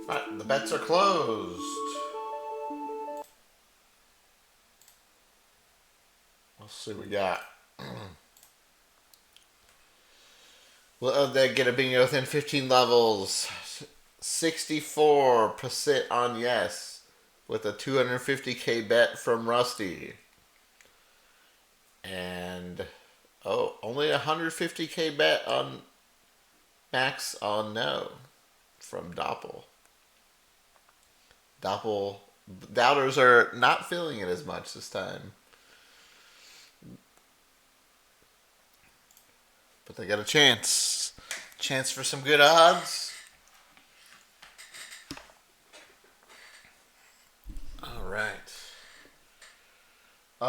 Alright, the bets are closed. Let's see what we got. Well, they get a bingo within 15 levels. 64% on yes, with a 250k bet from Rusty. And, oh, only 150k bet on max on no from Doppel. Doubters are not feeling it as much this time. But they got a chance. Chance for some good odds. All right. Okay.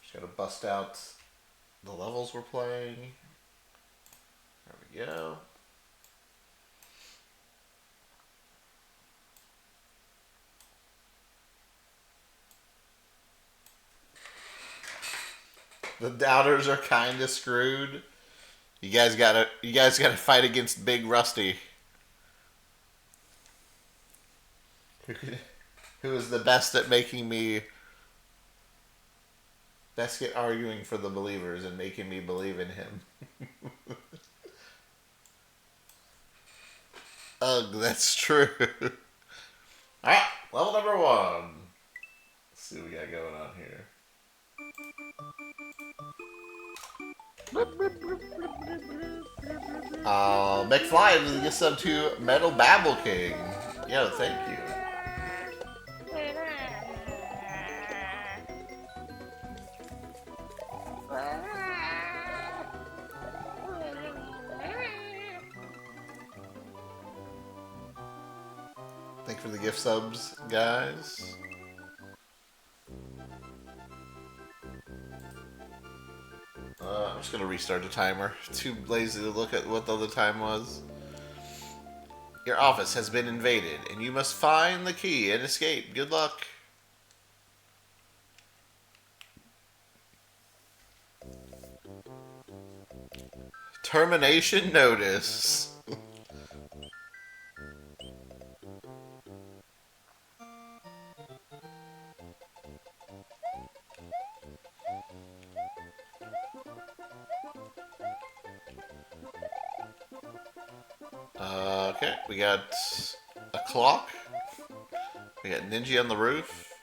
Just gotta bust out the levels we're playing. There we go. The doubters are kind of screwed. You guys gotta fight against Big Rusty, who is the best at making me best at arguing for the believers and making me believe in him. Ugh, that's true. Alright, level number 1. Let's see what we got going on here. McFly gets up to Metal Babble King. Yo, thank you. Thank you for the gift subs, guys. I'm just gonna restart the timer. Too lazy to look at what the other time was. Your office has been invaded, and you must find the key and escape. Good luck. Termination notice. Okay, we got a clock. We got Ninja on the roof.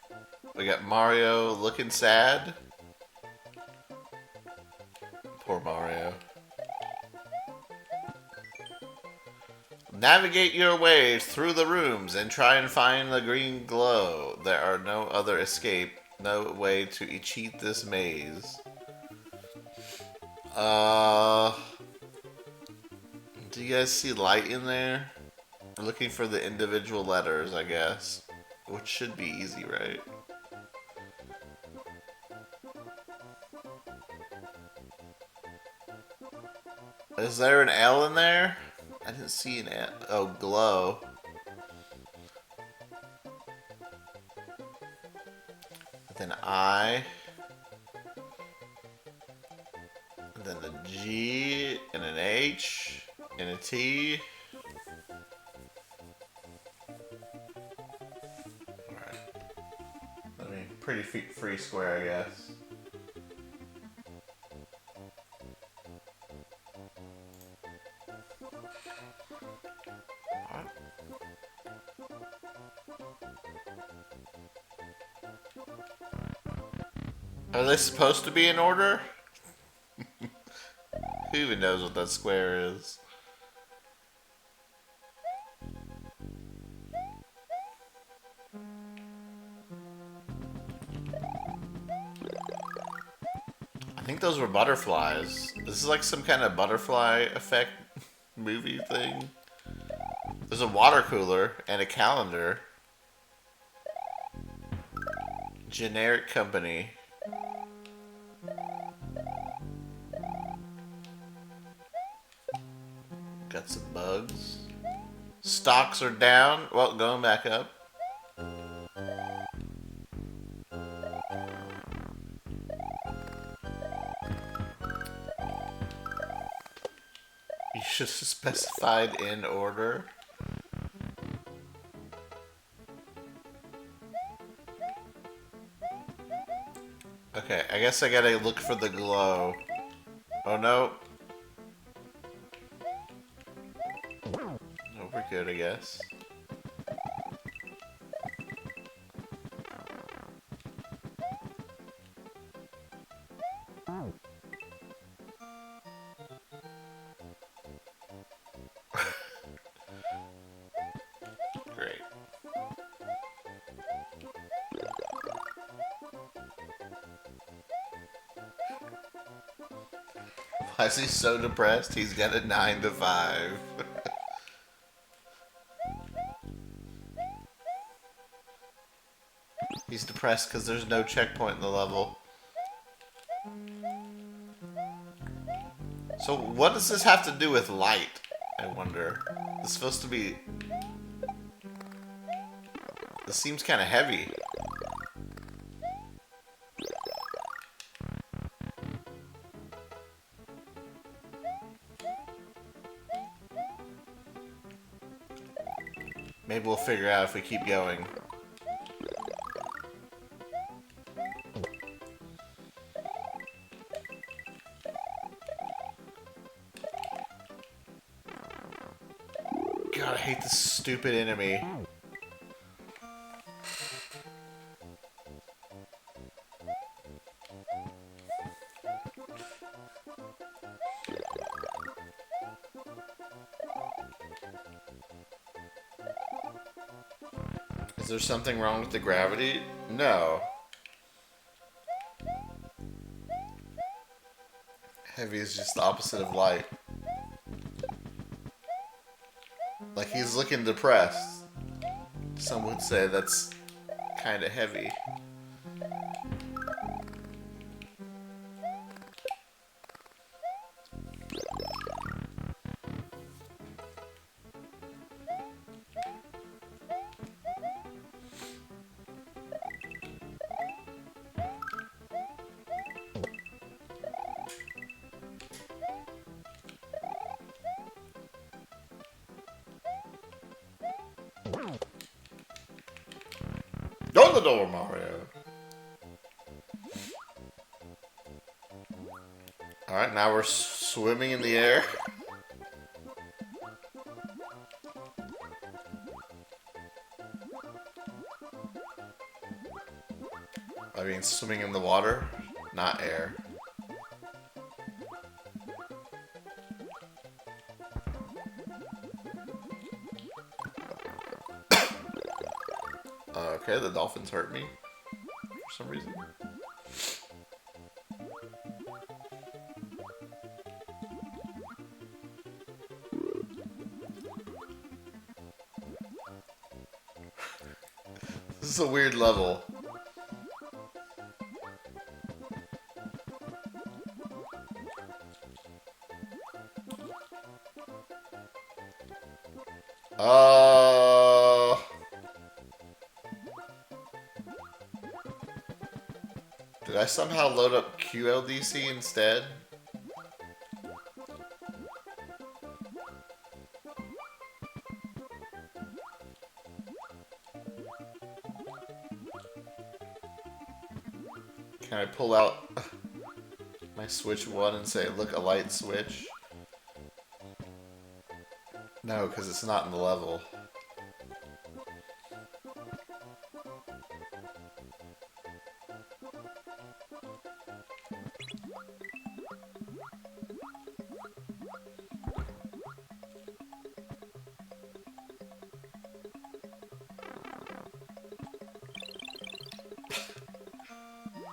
We got Mario looking sad. Poor Mario. Navigate your way through the rooms and try and find the green glow. There are no other escape, no way to cheat this maze. Do you guys see light in there? I'm looking for the individual letters, I guess. Which should be easy, right? Is there an L in there? I didn't see an L. Oh, glow. Then I. And then the G and an H and a T. Alright. I mean, pretty free square, I guess. Are they supposed to be in order? Who even knows what that square is? I think those were butterflies. This is like some kind of butterfly effect movie thing. There's a water cooler and a calendar. Generic company. Got some bugs. Stocks are down. Well, going back up. should have specified in order. Okay, I guess I gotta look for the glow. Oh no. No, we're good, I guess. Great. Why is he so depressed? He's got a 9 to 5. He's depressed because there's no checkpoint in the level. So what does this have to do with light? I wonder. It's supposed to be... This seems kind of heavy. Maybe we'll figure out if we keep going. God, I hate this stupid enemy. Is there something wrong with the gravity? No. Heavy is just the opposite of light. Like, he's looking depressed. Some would say that's kind of heavy. Go the door, Mario. Alright, now we're swimming in the air. I mean, swimming in the water, not air. Okay, the dolphins hurt me for some reason. This is a weird level. Did I somehow load up QLDC instead? Can I pull out my Switch 1 and say, look, a light switch? No, because it's not in the level.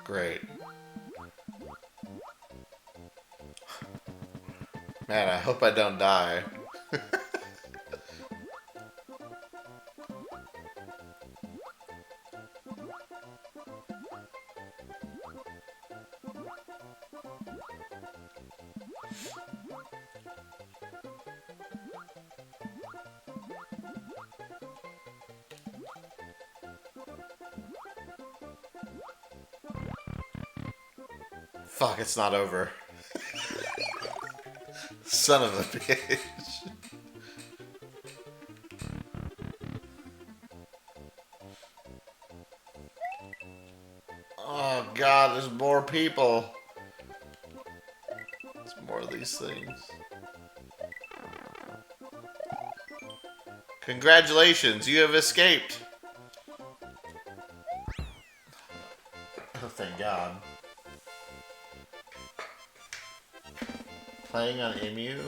Great. Man, I hope I don't die. Fuck, it's not over. Son of a bitch. Oh god, there's more people. There's more of these things. Congratulations, you have escaped. Oh, thank God. Playing on Emu?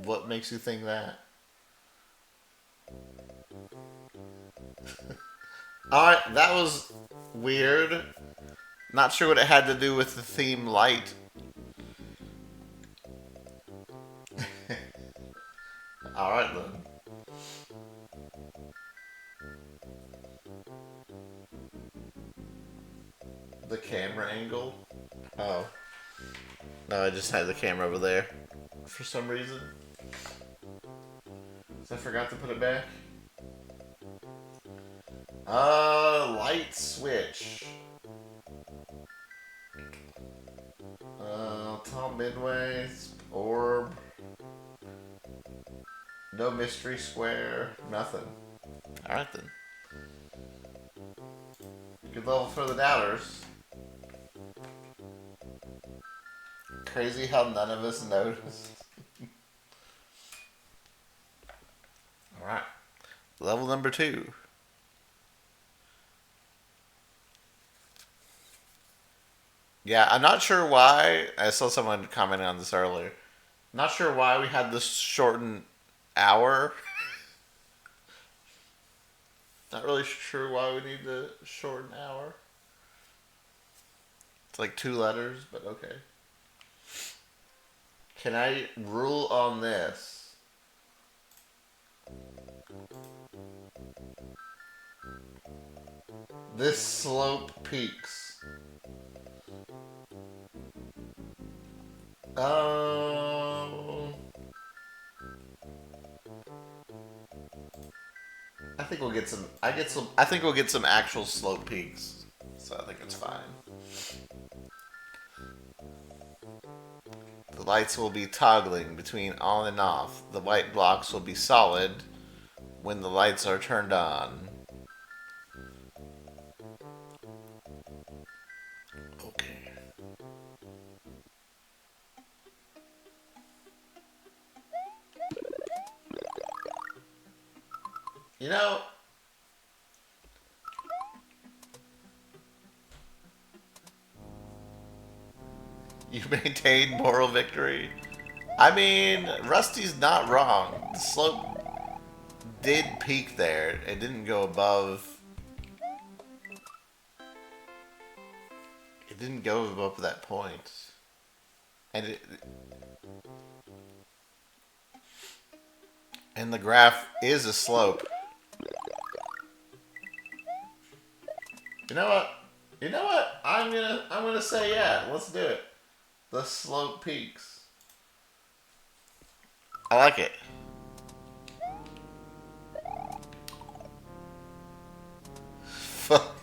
What makes you think that? Alright, that was weird. Not sure what it had to do with the theme light. Alright then. The camera angle? Oh. No, I just had the camera over there. For some reason. So I forgot to put it back. Light switch. Tom Midway, orb. No mystery square, nothing. Alright then. Good level for the doubters. Crazy how none of us noticed. Alright. Level number 2. Yeah, I'm not sure why. I saw someone commenting on this earlier. Not sure why we had this shortened hour. Not really sure why we need the shortened hour. It's like 2 letters, but okay. Can I rule on this? This slope peaks. I think we'll get some. I think we'll get some actual slope peaks. So I think it's fine. The lights will be toggling between on and off. The white blocks will be solid when the lights are turned on. Okay. You know, you maintain moral victory. I mean, Rusty's not wrong. The slope did peak there. It didn't go above. It didn't go above that point. And the graph is a slope. You know what? You know what? I'm gonna say yeah. Let's do it. The slope peaks. I like it. Fuck.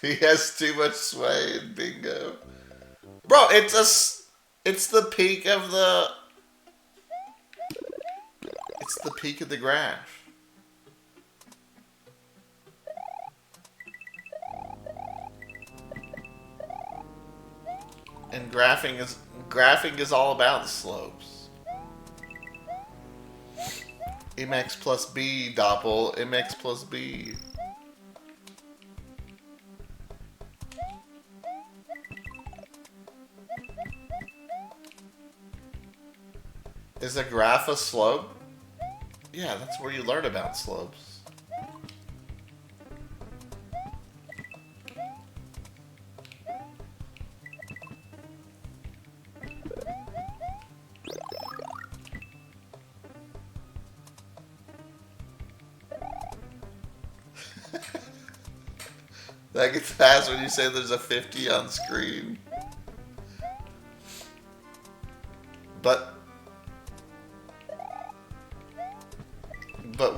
He has too much sway in bingo. Bro, it's the peak of the. It's the peak of the graph. And graphing is all about the slopes. MX plus B, Doppel, MX plus B. Is a graph a slope? Yeah, that's where you learn about slopes. That gets fast when you say there's a 50 on screen. But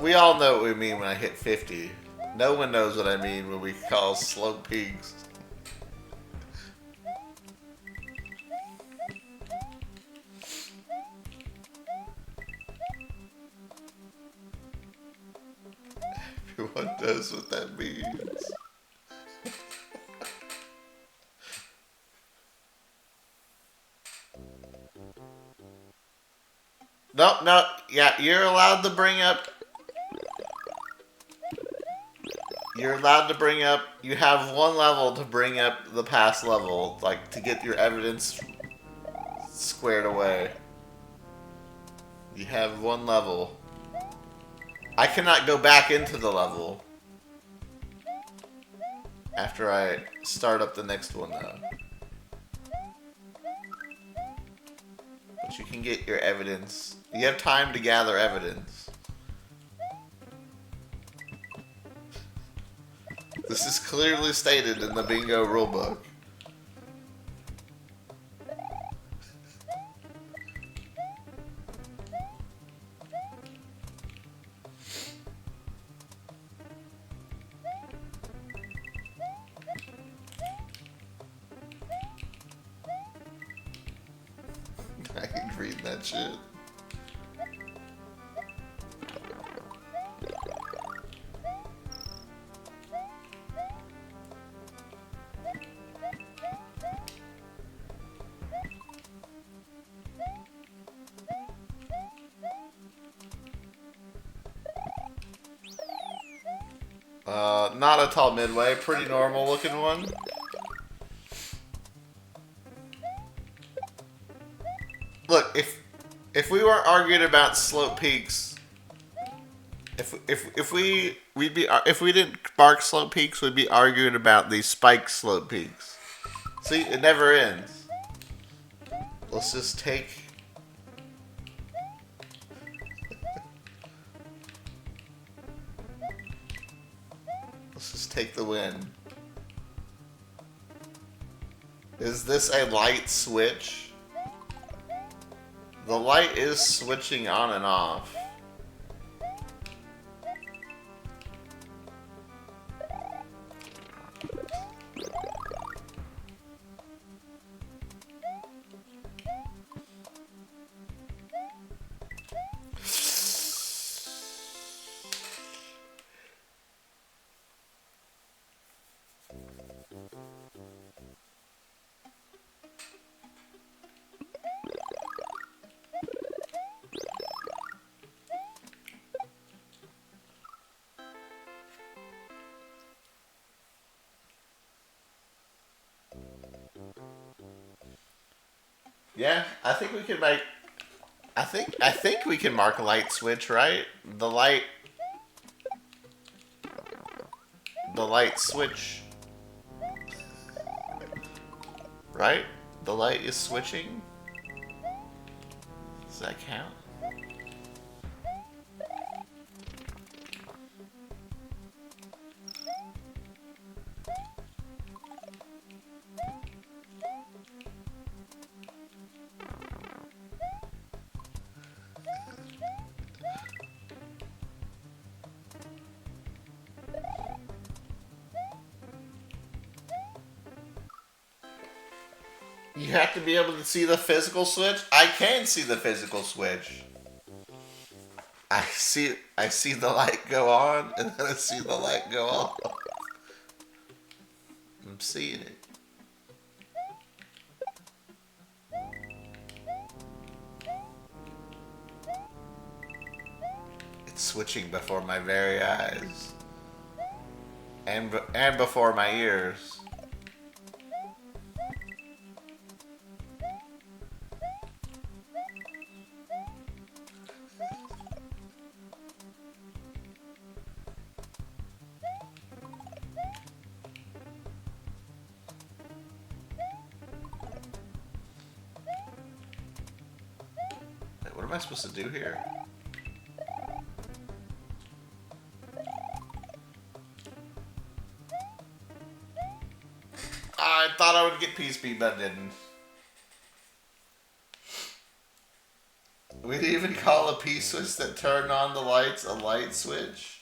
we all know what we mean when I hit 50. No one knows what I mean when we call slope peaks. Everyone knows what that means. Nope, no, yeah, you're allowed to bring up. You're allowed to bring up. You have one level to bring up the past level, like to get your evidence squared away. You have one level. I cannot go back into the level after I start up the next one, though. But you can get your evidence. You have time to gather evidence. This is clearly stated in the bingo rulebook. I can read that shit. Not a tall midway, pretty normal looking one. Look, if we weren't arguing about slope peaks, if we didn't bark slope peaks, we'd be arguing about these spike slope peaks. See, it never ends. Let's just take. Let's just take the win. Is this a light switch? The light is switching on and off. Yeah, I think we can make. I think we can mark a light switch, right? The light switch, right? The light is switching. Does that count? You have to be able to see the physical switch. I can see the physical switch. I see the light go on, and then I see the light go off. I'm seeing it. It's switching before my very eyes, and before my ears. What am I supposed to do here? I thought I would get PSP, but I didn't. We'd even call a P-switch that turned on the lights a light switch.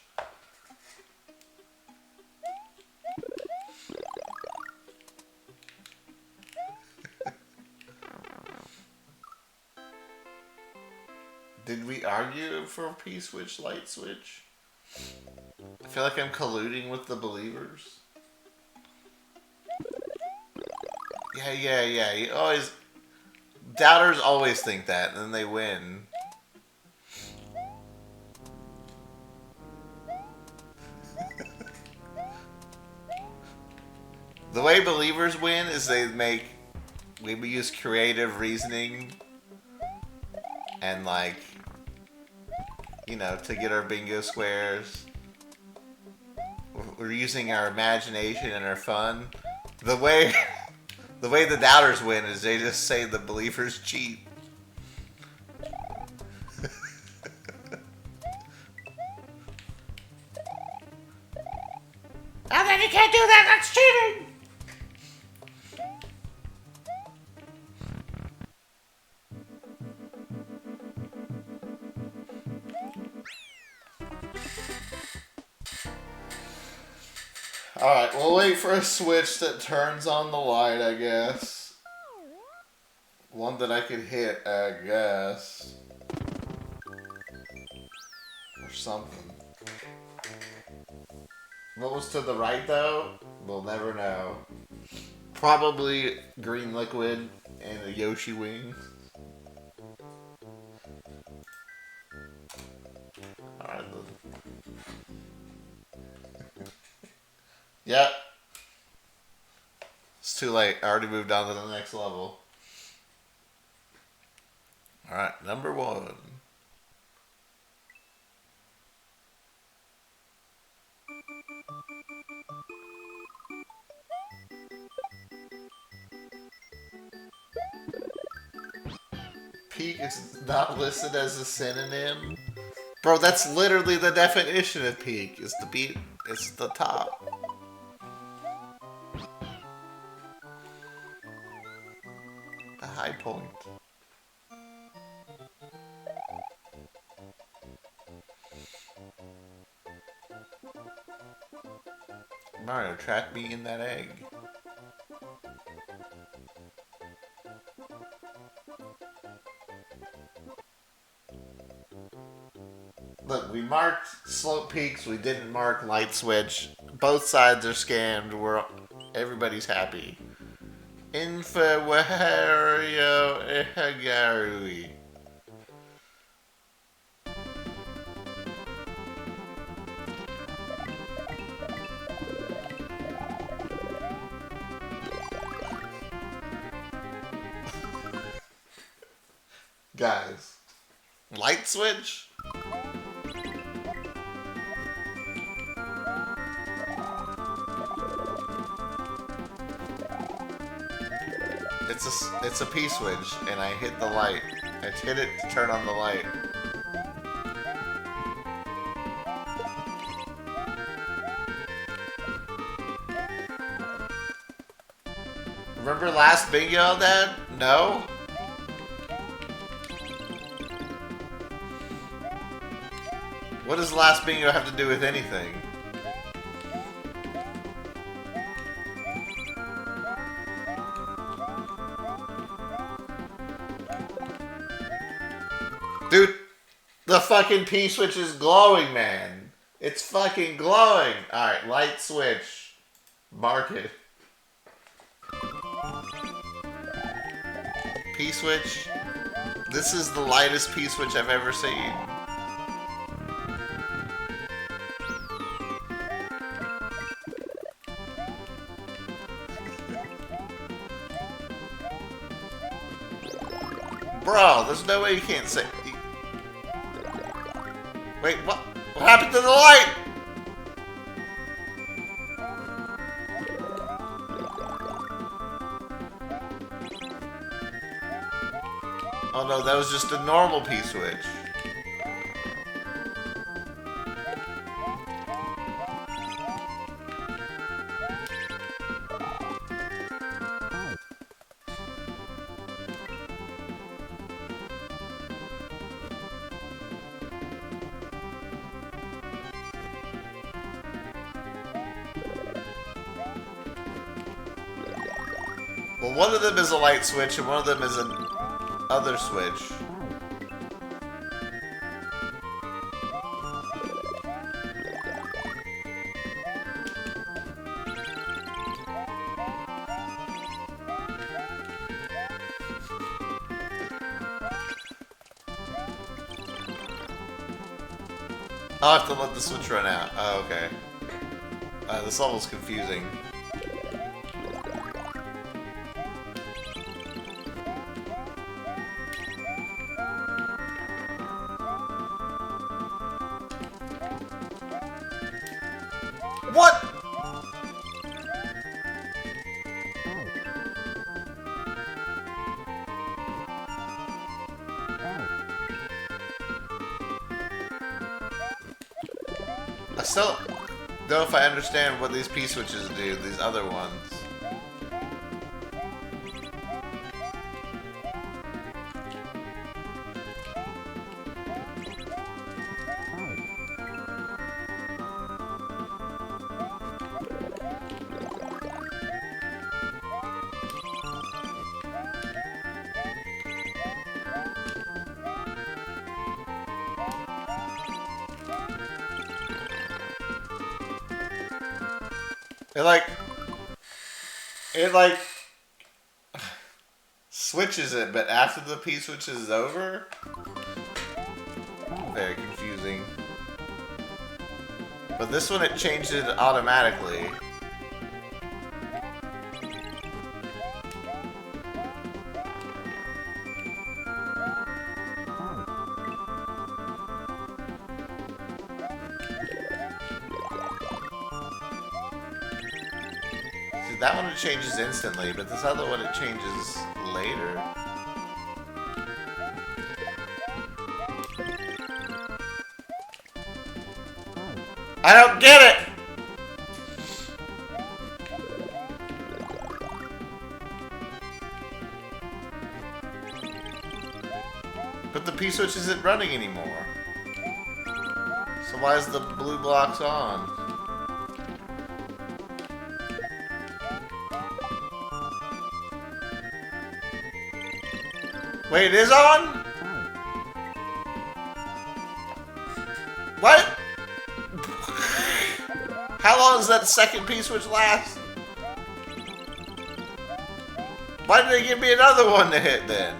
Did we argue for a P-switch, light switch? I feel like I'm colluding with the believers. Yeah. You always... Doubters always think that, and then they win. The way believers win is we use creative reasoning and like, to get our bingo squares. We're using our imagination and our fun. The way the doubters win is they just say the believers cheat. And then you can't do that, that's cheating! Alright, we'll wait for a switch that turns on the light, I guess. One that I could hit, I guess. Or something. What was to the right, though? We'll never know. Probably green liquid and a Yoshi wing. Alright, yep. It's too late. I already moved on to the next level. Alright, number 1. Peak is not listed as a synonym. Bro, that's literally the definition of peak. It's the top. The high point. Mario, trap me in that egg. Look, we marked slope peaks, we didn't mark light switch. Both sides are scammed, everybody's happy. Inferwario Ehagarui. Guys, light switch? It's a P-switch, and I hit the light. I hit it to turn on the light. Remember last bingo, Dad? No? What does last bingo have to do with anything? Dude, the fucking P-switch is glowing, man. It's fucking glowing. Alright, light switch. Mark it. P-switch. This is the lightest P-switch I've ever seen. Bro, there's no way you can't say... Wait, what? What happened to the light? Oh no, that was just a normal P-switch. Well, one of them is a light switch and one of them is an other switch. I'll have to let the switch run out. Oh, okay. This level's confusing. What? I still don't know if I understand what these P-switches do, these other ones. It like switches it, but after the P switch is over, very confusing. But this one, it changed it automatically. That one it changes instantly, but this other one it changes later. I don't get it! But the P-switch isn't running anymore. So why is the blue blocks on? Wait, it is on? What? How long does that second P-switch last? Why did they give me another one to hit then?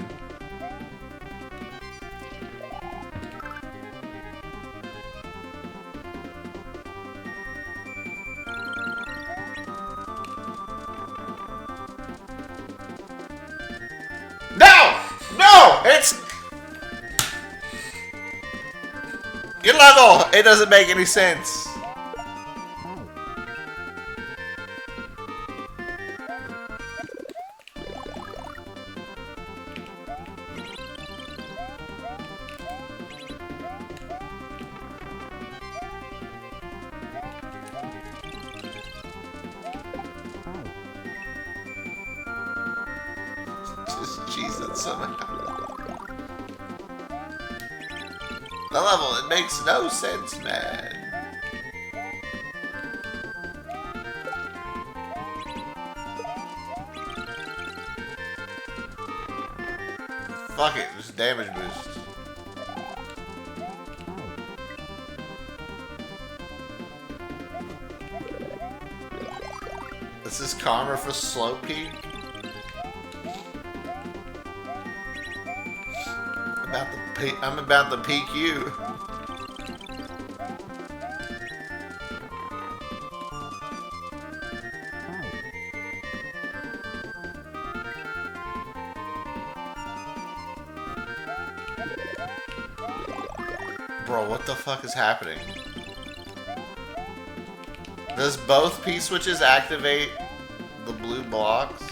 No! No! It's... Get level! It doesn't make any sense. Just cheese it somehow. The level, it makes no sense, man. Fuck it, just damage boost. This is calmer for slow peak. I'm about to peek you. Bro, what the fuck is happening? Does both P switches activate the blue blocks?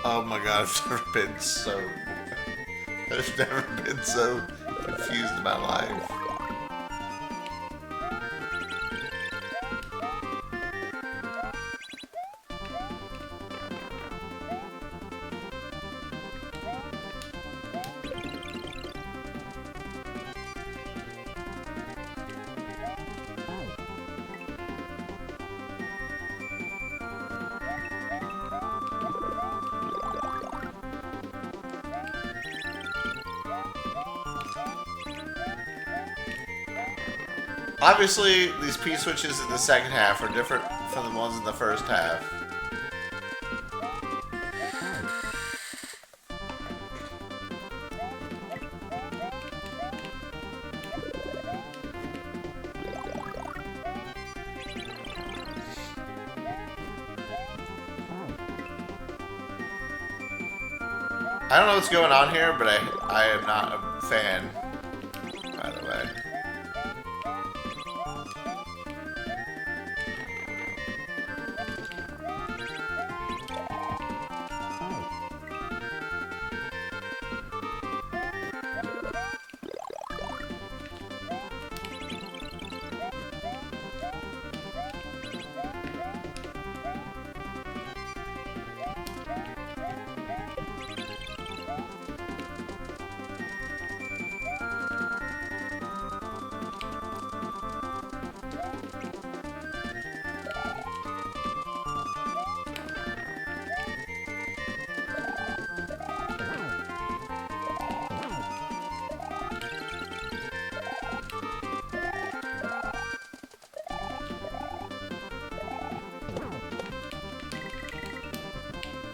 Oh my god, I've never been so confused in my life. Obviously, these P-switches in the second half are different from the ones in the first half. I don't know what's going on here, but I am not a fan, by the way.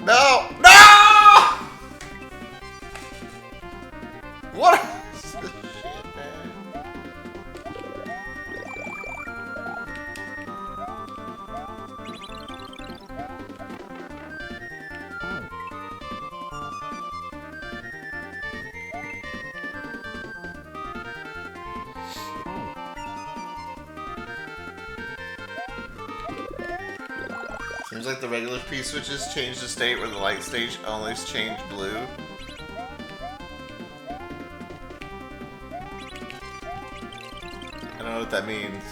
No! No! What? Shit, man. Seems like the regular P-switches change the state where the light stage only change blue. I don't know what that means.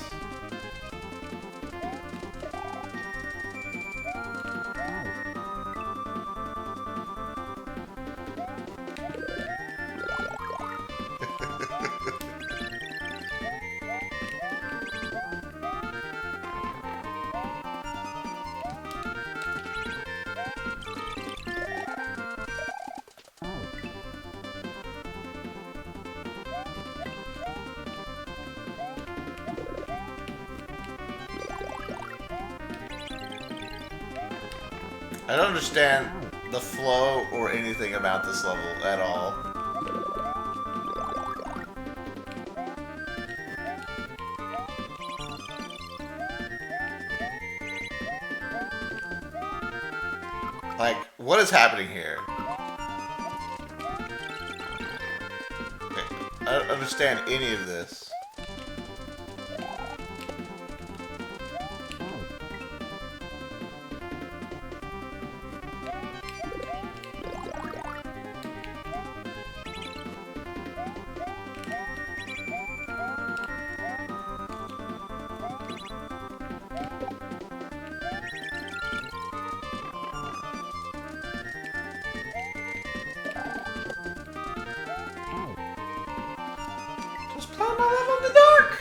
I don't understand the flow or anything about this level at all. Like, what is happening here? I don't understand any of this. Just play my level in the dark!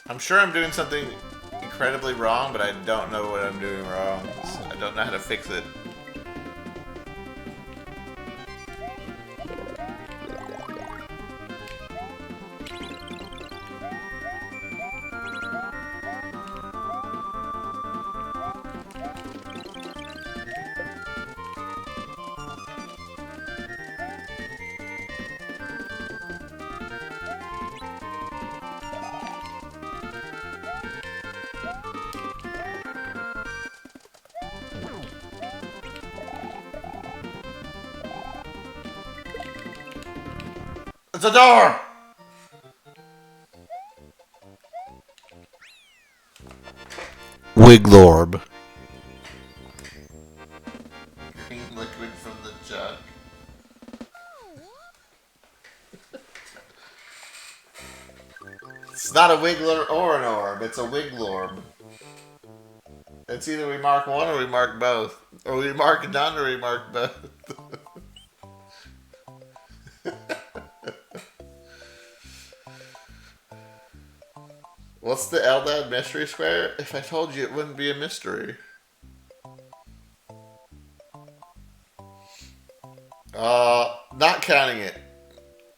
I'm sure I'm doing something incredibly wrong, but I don't know what I'm doing wrong. I don't know how to fix it. It's a door! Wiglorb. Green liquid from the jug. It's not a Wiggler or an orb. It's a Wiglorb. It's either we mark one or we mark both. Or we mark none or we mark both. What's the Eldad mystery square? If I told you, it wouldn't be a mystery. Not counting it.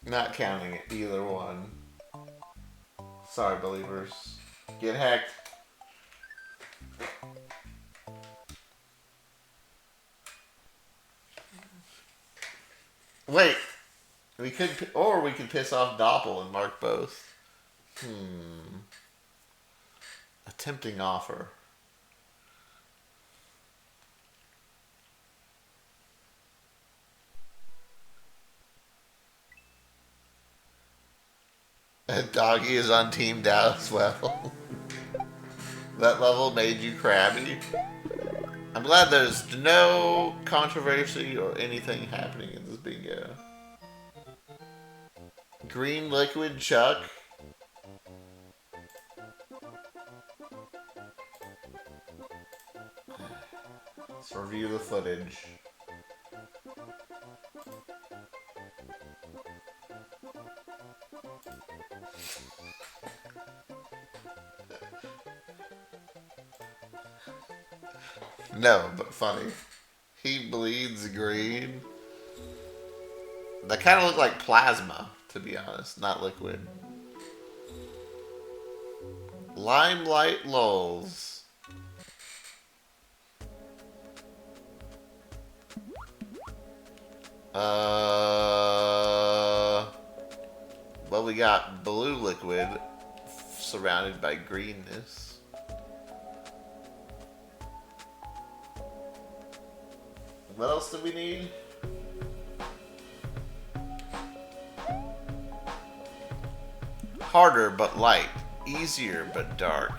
Not counting it. Either one. Sorry, believers. Get hacked. Wait. We could, or we could piss off Doppel and mark both. A tempting offer. And Doggy is on Team Dow as well. That level made you crabby. I'm glad there's no controversy or anything happening in this bingo. Green liquid Chuck. Let's review the footage. No, but funny. He bleeds green. That kind of look like plasma, to be honest, not liquid. Limelight lulls. Well, we got blue liquid surrounded by greenness. What else do we need? Harder but light. Easier but dark.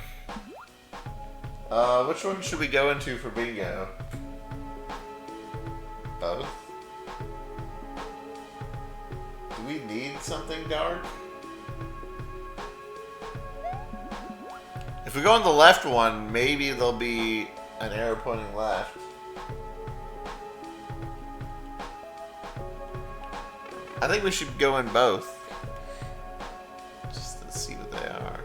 Which one should we go into for bingo? Both? Do we need something dark? If we go on the left one, maybe there'll be an arrow pointing left. I think we should go in both. Just to see what they are.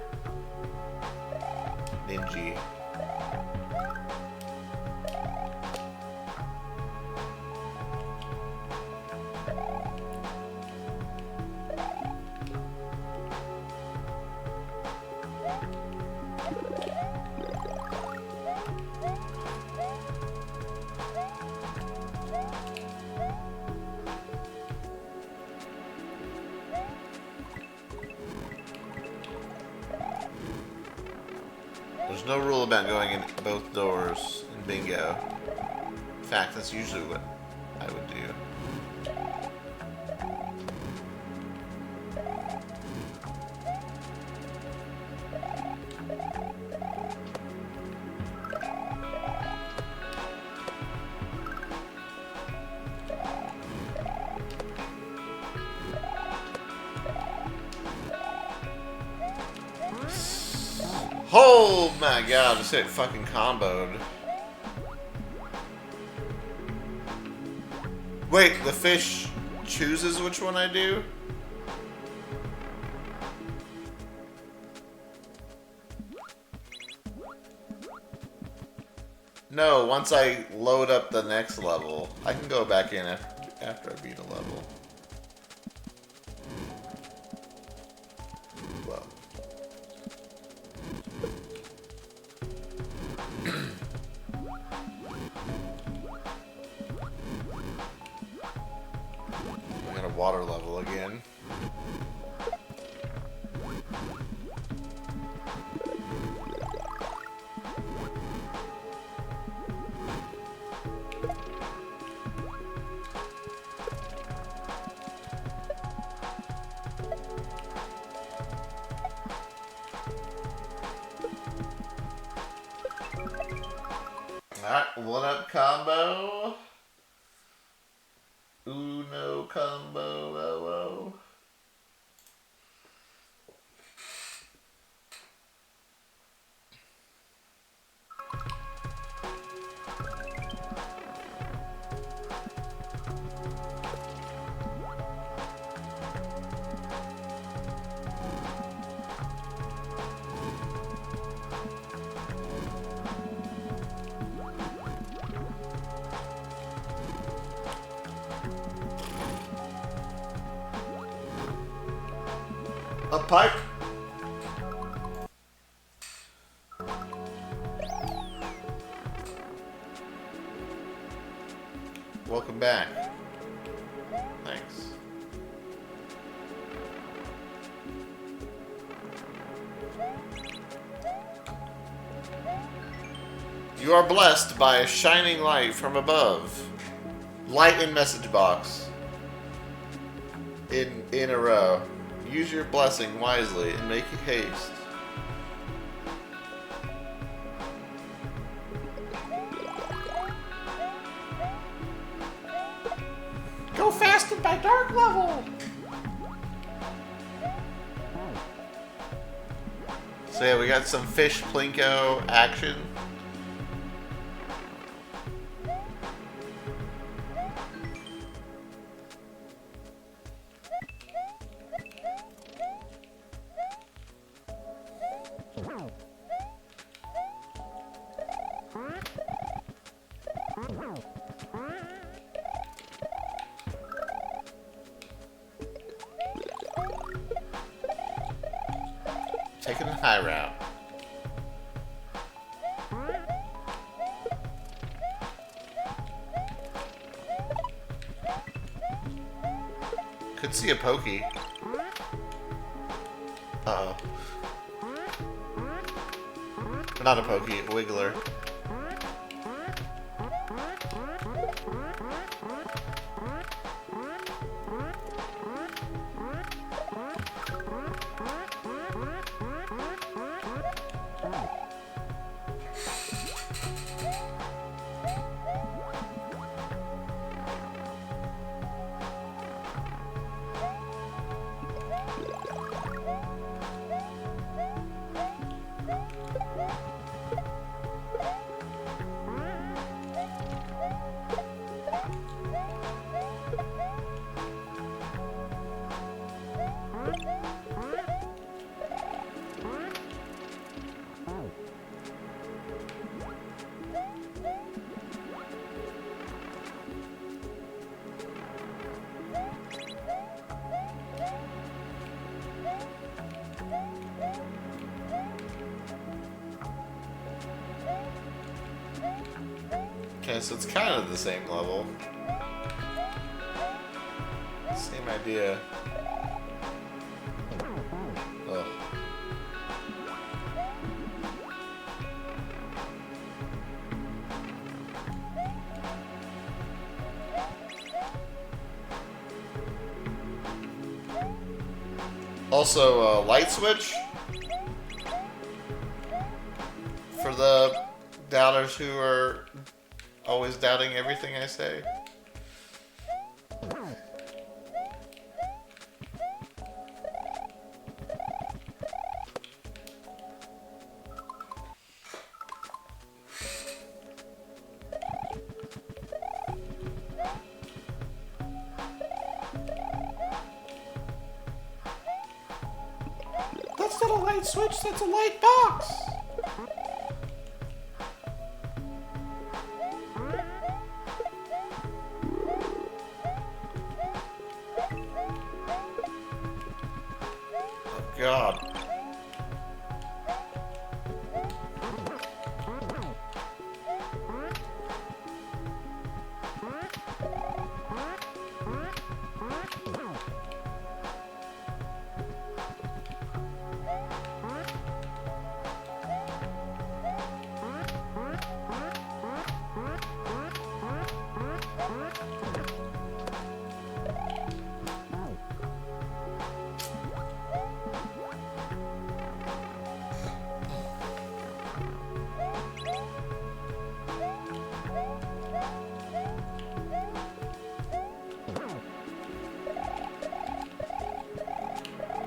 Ninja. There's no rule about going in both doors in bingo. In fact, that's usually what I would do. Oh my god, I just hit fucking comboed. Wait, the fish chooses which one I do? No, once I load up the next level, I can go back in after I beat a level. Well. I got a water level again. Alright, one up combo. Uno combo, oh, oh. A pipe. Welcome back. Thanks. You are blessed by a shining light from above. Light in message box. In a row. Use your blessing wisely and make haste. Go faster by dark level. So yeah, we got some fish plinko action. Taking the high route. Could see a pokey. Uh-oh. Not a pokey, a wiggler. Okay, so it's kind of the same level. Same idea. Oh. Also, light switch for the doubters who are always doubting everything I say. That's not a light switch, that's a light box! God.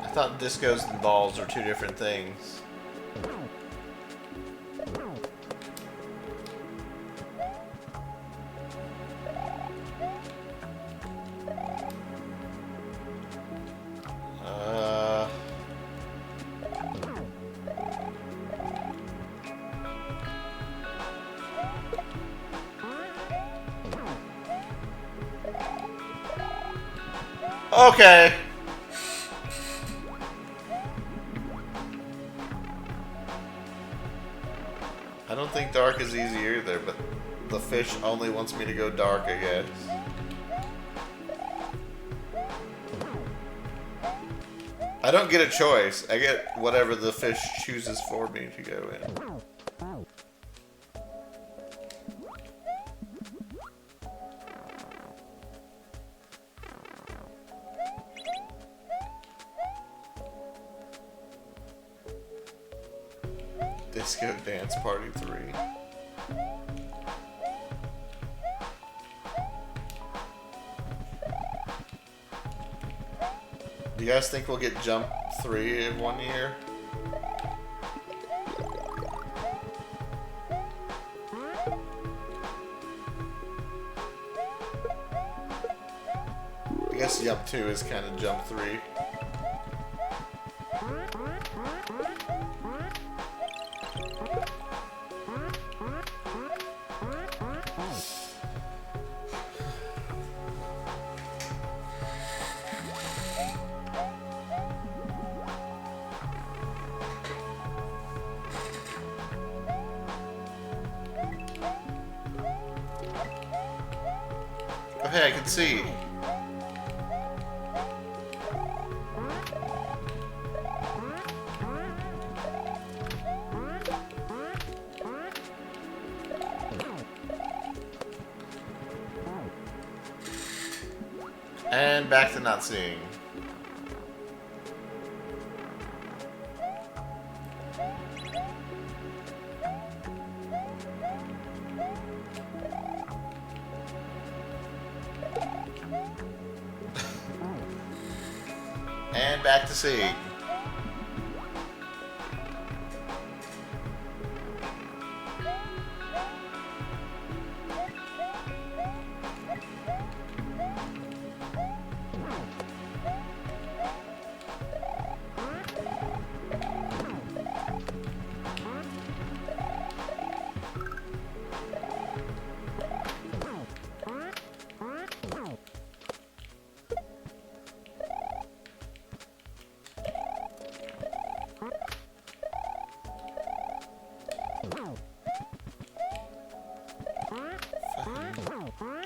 I thought discos and balls are two different things. Okay. think dark is easy either, but the fish only wants me to go dark, I guess. I don't get a choice. I get whatever the fish chooses for me to go in. Disco Dance Party 3. Do you guys think we'll get Jump 3 in 1 year? I guess Jump 2 is kind of Jump 3. Oh, hey, I can see. And back to not seeing. And back to seeing.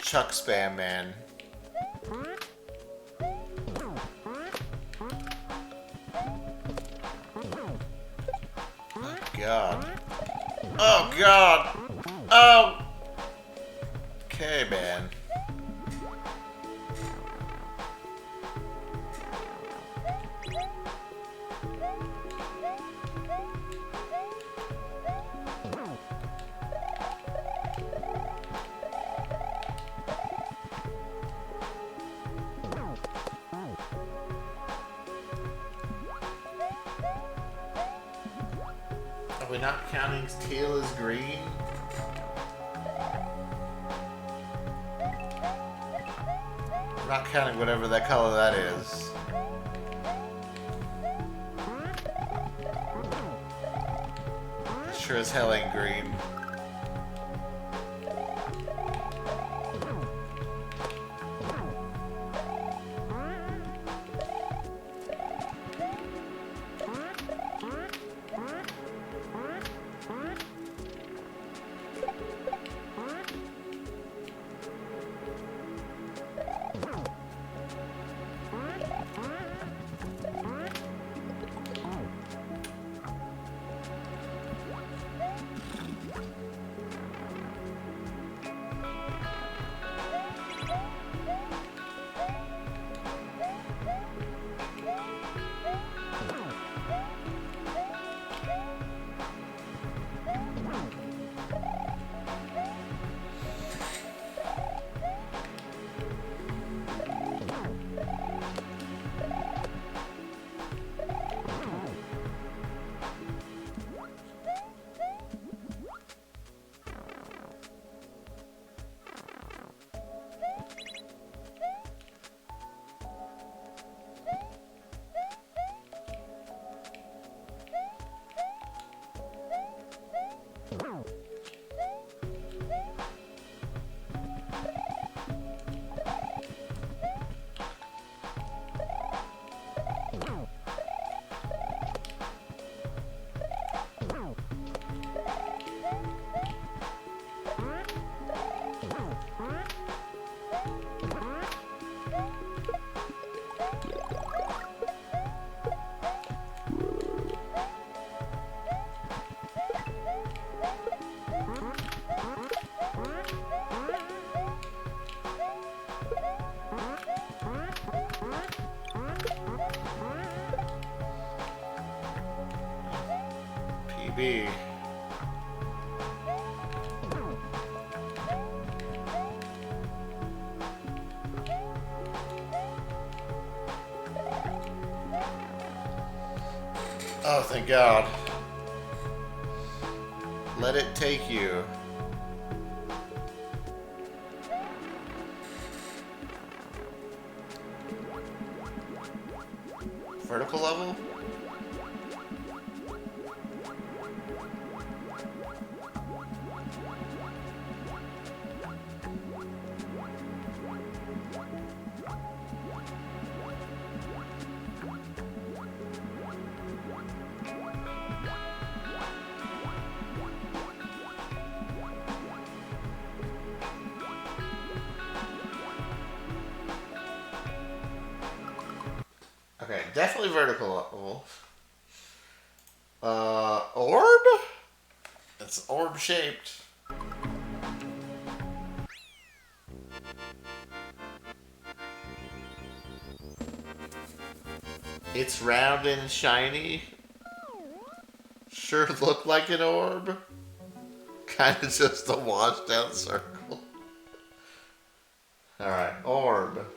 Chuck Spam Man. Oh God. Oh God. Oh. Okay, man. Are we not counting teal as green? We're not counting whatever that color that is. It sure as hell ain't green. be. Oh, thank God. Let it take you. Vertical level? Okay, definitely vertical level. Orb? It's orb shaped. It's round and shiny. Sure look like an orb. Kind of just a washed out circle. Alright, orb.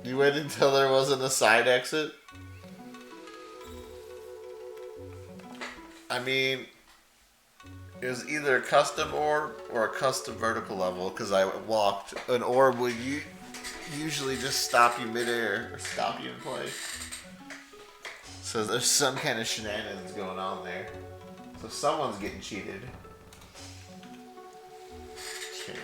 You waited until there wasn't a side exit? I mean, it was either a custom orb or a custom vertical level because I walked. An orb would usually just stop you midair or stop you in place. So there's some kind of shenanigans going on there. So someone's getting cheated. Okay.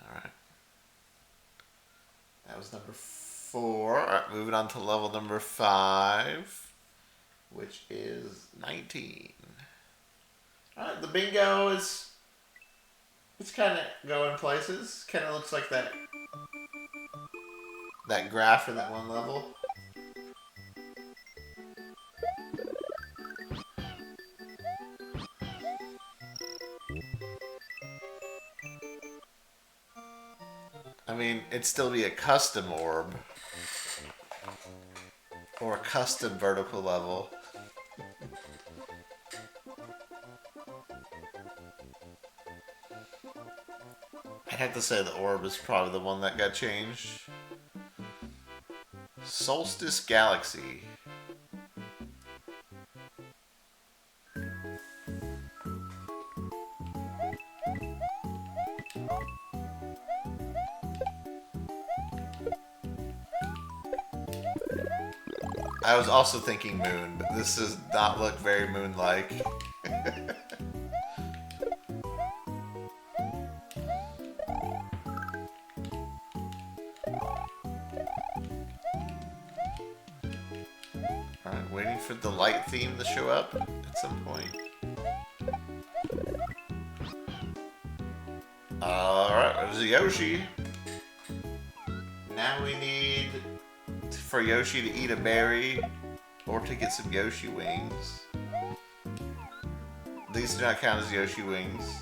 Alright. That was number 4. Alright, moving on to level number 5, which is 19. Alright, the bingo is... It's kind of going places. Kind of looks like that graph in that one level. I mean, it'd still be a custom orb. Or a custom vertical level. I'd have to say the orb is probably the one that got changed. Solstice Galaxy. I was also thinking moon, but this does not look very moon-like. Alright, waiting for the light theme to show up at some point. Alright, there's a Yoshi. Now we need for Yoshi to eat a berry or to get some Yoshi wings. These do not count as Yoshi wings.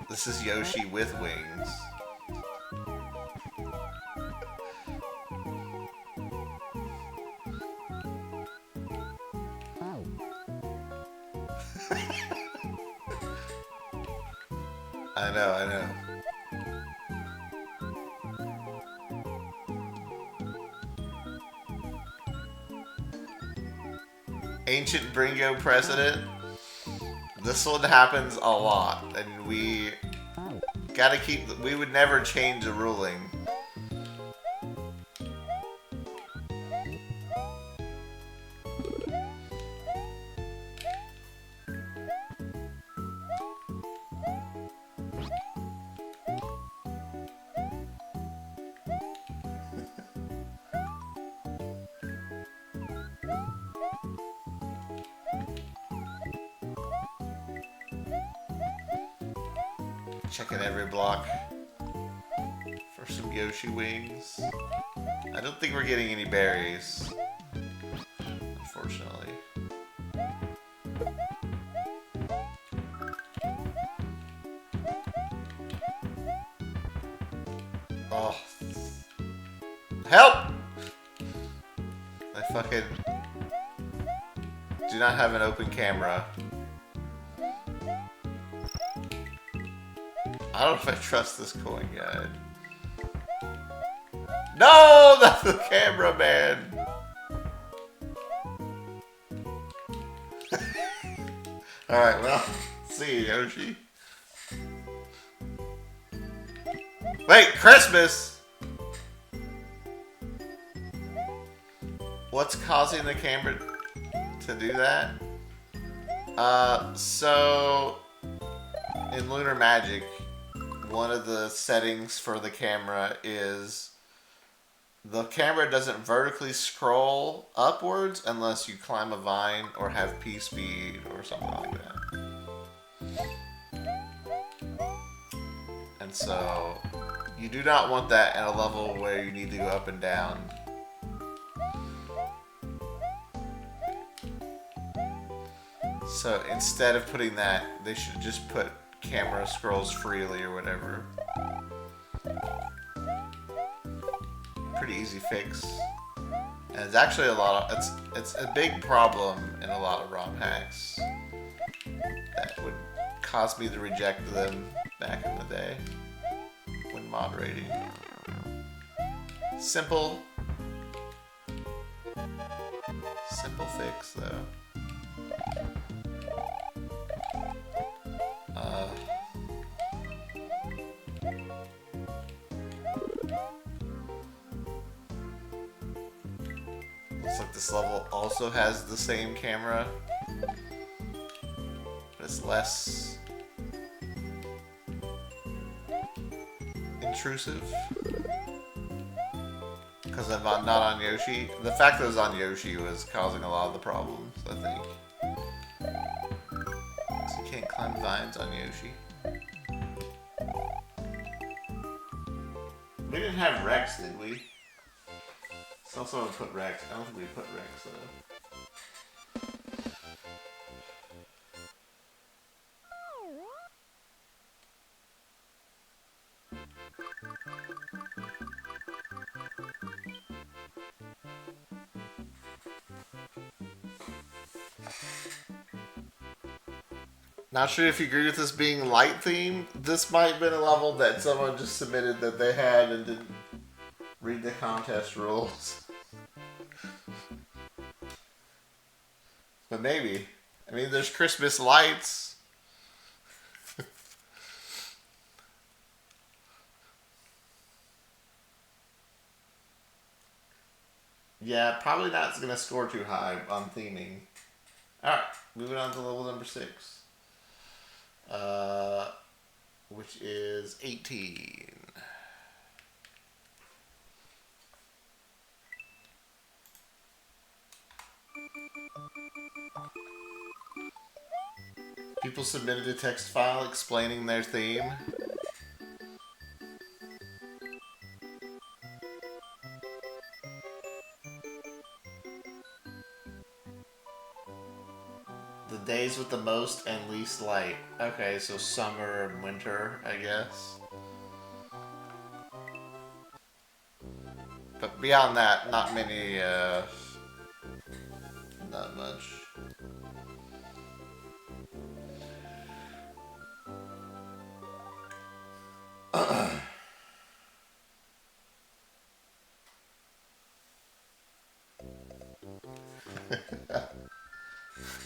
This is Yoshi with wings. I know, I know. Ancient Bringo precedent. This one happens a lot, and we gotta keep. We would never change the ruling. Checking every block for some Yoshi wings. I don't think we're getting any berries, unfortunately. Oh. Help! I fucking do not have an open camera. I don't know if I trust this coin guide. No! That's the cameraman! Alright, well, see you, Yoshi. Wait, Christmas! What's causing the camera to do that? So in Lunar Magic, one of the settings for the camera is the camera doesn't vertically scroll upwards unless you climb a vine or have P speed or something like that. And so you do not want that at a level where you need to go up and down. So instead of putting that, they should just put camera scrolls freely or whatever. Pretty easy fix. And it's actually a lot of, it's a big problem in a lot of ROM hacks that would cause me to reject them back in the day when moderating. Simple fix though. Looks like this level also has the same camera, but it's less intrusive. Because I'm not on Yoshi. The fact that it was on Yoshi was causing a lot of the problems, I think. So you can't climb vines on Yoshi. We didn't have Rex, did we? So someone put Rex. I don't think we put Rex, though. Not sure if you agree with this being light themed. This might have been a level that someone just submitted that they had and didn't read the contest rules. But maybe. I mean, there's Christmas lights. Yeah, probably not going to score too high on theming. Alright, moving on to level number 6. Which is 18. People submitted a text file explaining their theme. The days with the most and least light. Okay, so summer and winter, I guess. But beyond that, not many, not much. I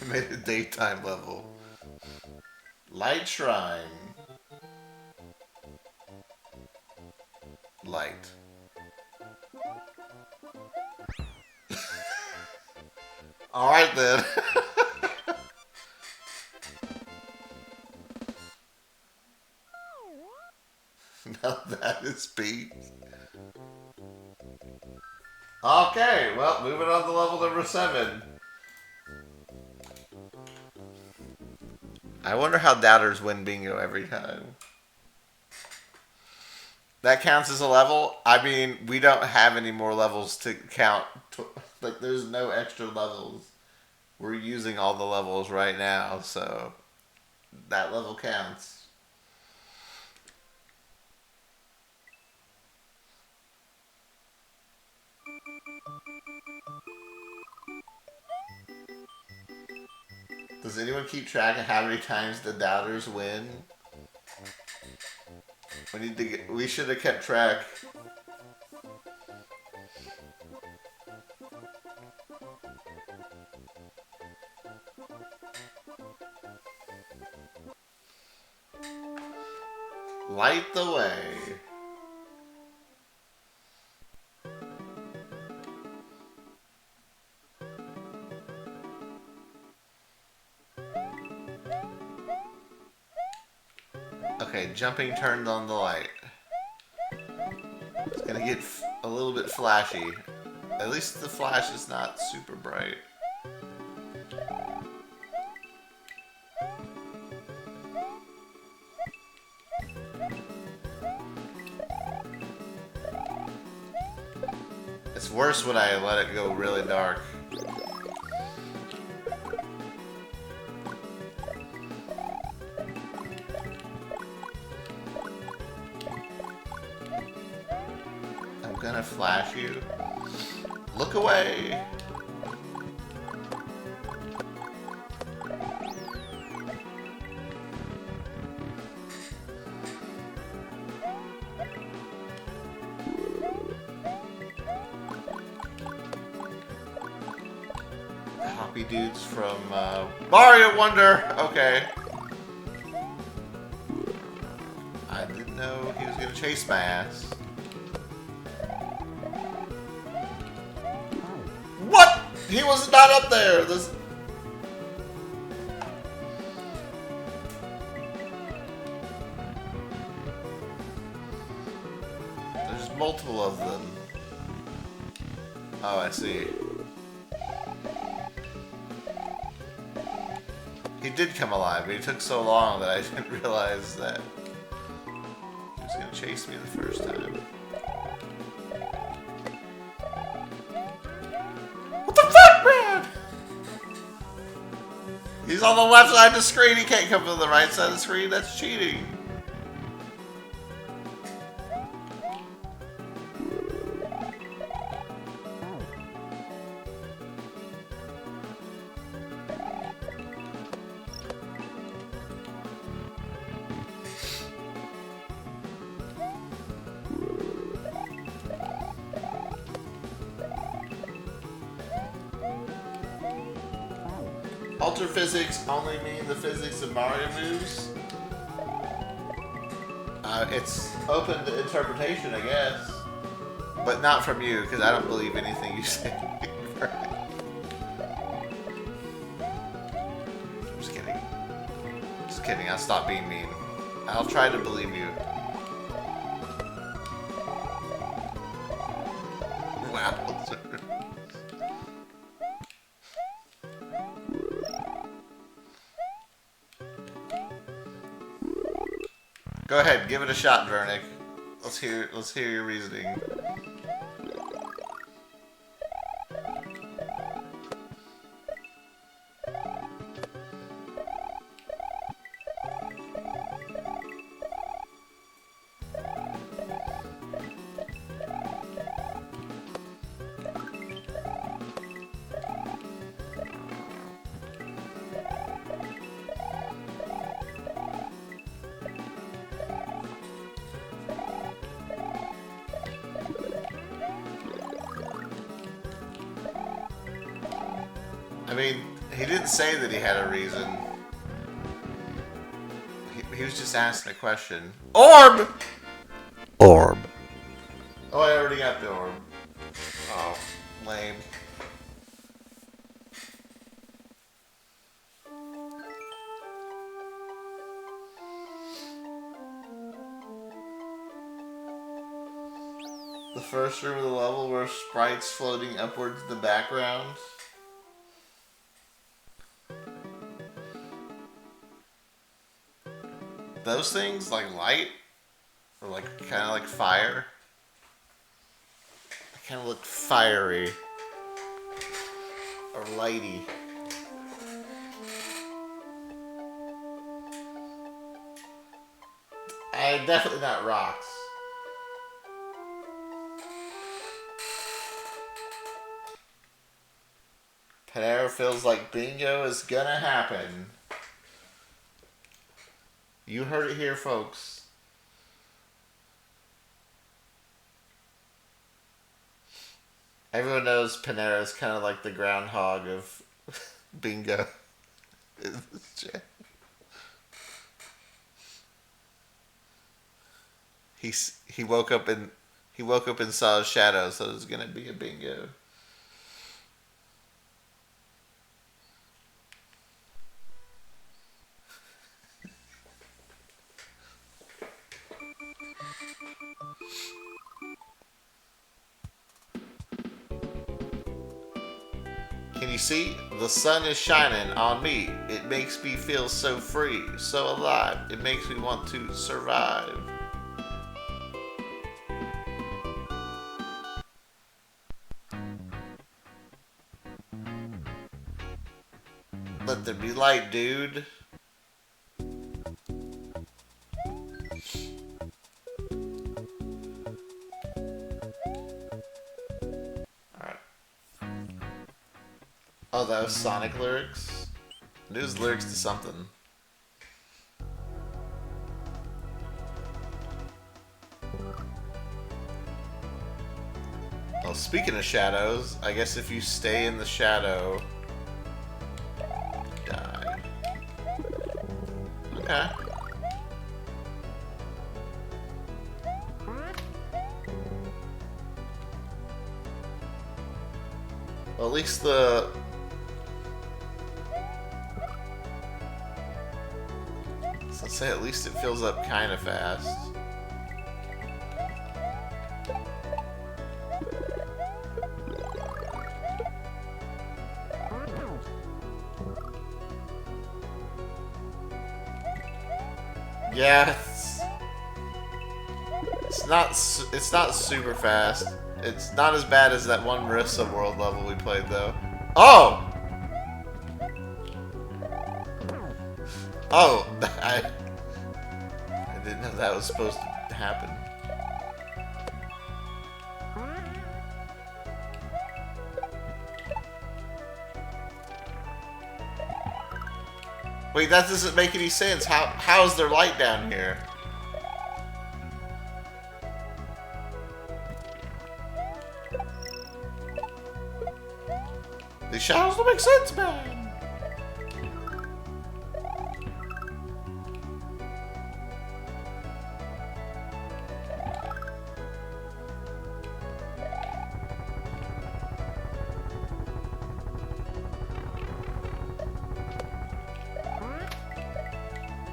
made a daytime level. Light Shrine. Light. Alright then. Now that is beat. Okay, well, moving on to level number 7. I wonder how doubters win bingo every time. That counts as a level? I mean, we don't have any more levels to count. Like, there's no extra levels. We're using all the levels right now, so that level counts. Does anyone keep track of how many times the doubters win? We need to get. We should have kept track. Light the way. Okay, jumping turned on the light. It's gonna get a little bit flashy. At least the flash is not super bright. It's worse when I let it go really dark. I'm gonna flash you. Look away! Hoppy dudes from Mario Wonder! Okay. I didn't know he was gonna chase my ass. What? He was not up there! There's multiple of them. Oh, I see. He did come alive, but he took so long that I didn't realize that he was gonna chase me the first time. What the fuck, man? He's on the left side of the screen, he can't come to the right side of the screen, that's cheating. Alter physics only mean the physics of Mario moves? It's open to interpretation, I guess. But not from you, because I don't believe anything you say. I'm just kidding. Just kidding, I'll stop being mean. I'll try to believe you. Wow. Go ahead, give it a shot, Vernick. Let's hear your reasoning. I mean, he didn't say that he had a reason. He was just asking a question. Orb! Orb. Oh, I already got the orb. Oh, lame. The first room of the level where sprites floating upwards in the background. Those things, like light, Or like, kind of like fire. They kind of look fiery. Or lighty. Definitely not rocks. Panera feels like bingo is gonna happen. You heard it here, folks. Everyone knows Panera is kind of like the groundhog of bingo. He woke up and saw a shadow, so there's gonna be a bingo. Can you see? The sun is shining on me. It makes me feel so free, so alive. It makes me want to survive. Let there be light, dude. Alright. Oh, that was Sonic lyrics? It was lyrics to something. Well, speaking of shadows, I guess if you stay in the shadow, you die. Okay. Well, at least the... So say at least it fills up kind of fast. Yeah, it's not super fast. It's not as bad as that one Marissa World level we played though. Oh! Oh, I didn't know that was supposed to happen. Wait, that doesn't make any sense. How is there light down here? These shadows don't make sense, man.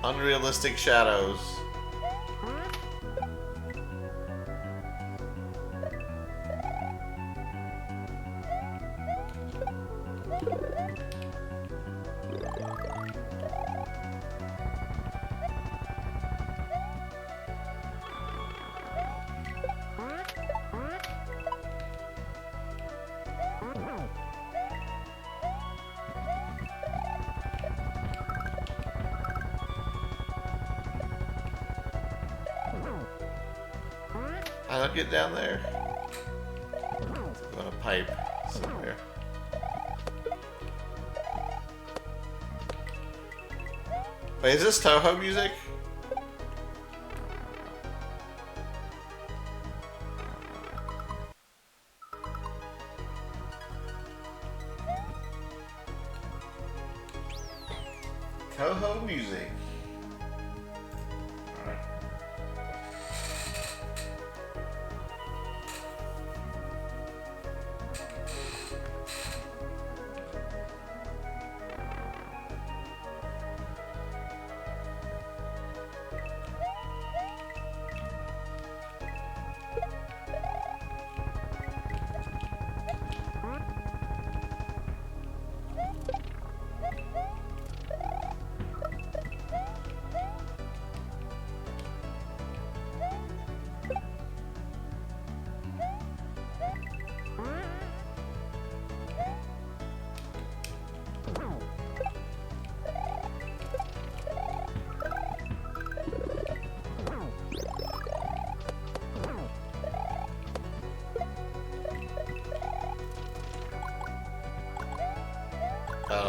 Unrealistic shadows. How do I get down there? On a pipe somewhere. Wait, is this Toho music? Toho music.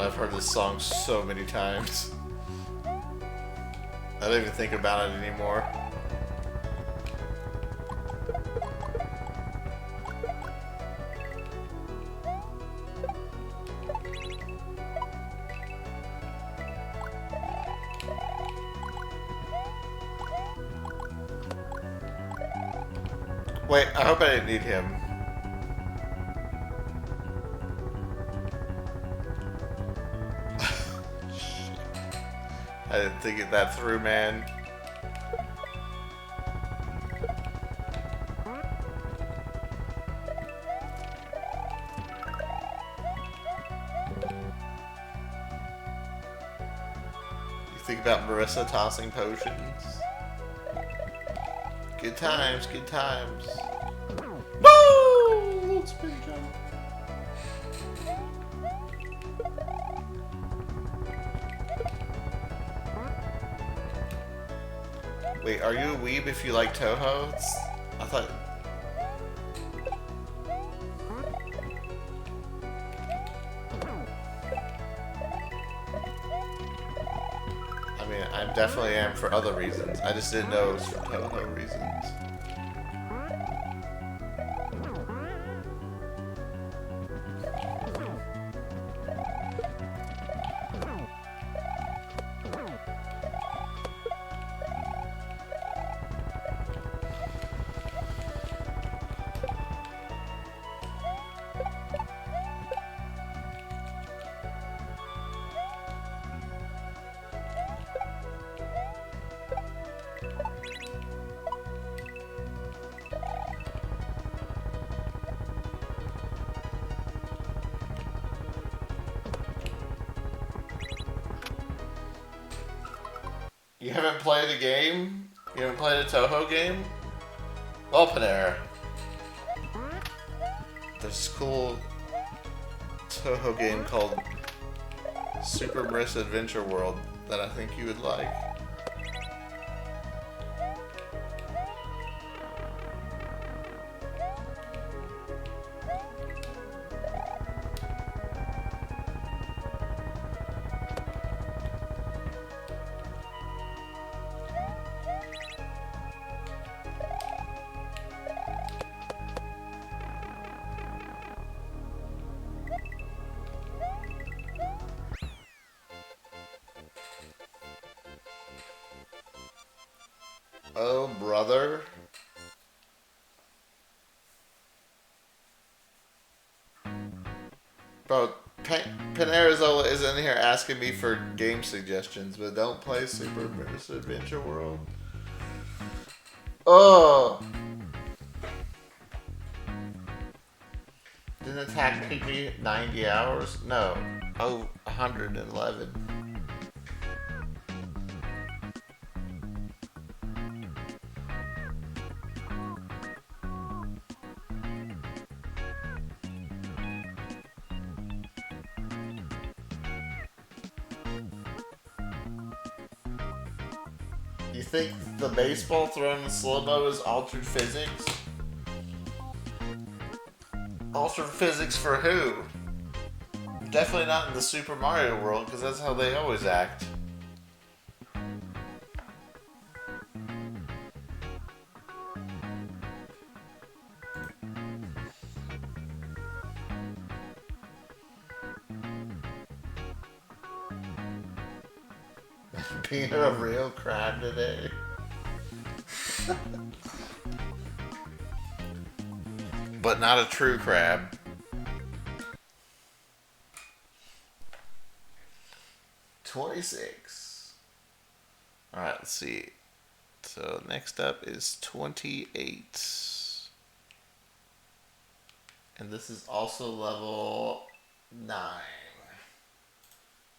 I've heard this song so many times. I don't even think about it anymore. Wait, I hope I didn't need him. I didn't think that through, man. You think about Marissa tossing potions? Good times, good times. Woo! Little spin jump. Wait, are you a weeb if you like Toho? I thought... I mean, I definitely am for other reasons. I just didn't know it was for Toho reasons. You haven't played a game? You haven't played a Toho game? Open air. There's this cool Toho game called Super Marissa Adventure World that I think you would like. Oh, brother. Bro, Panerazola is in here asking me for game suggestions, but don't play Super Marissa Adventure World. Oh! Didn't attack take me 90 hours? No. Oh, 111. You think the baseball thrown in slow-mo is altered physics? Altered physics for who? Definitely not in the Super Mario world, because that's how they always act. Being a real crab today. But not a true crab. $26. Alright, let's see. So next up is 28. And this is also level 9.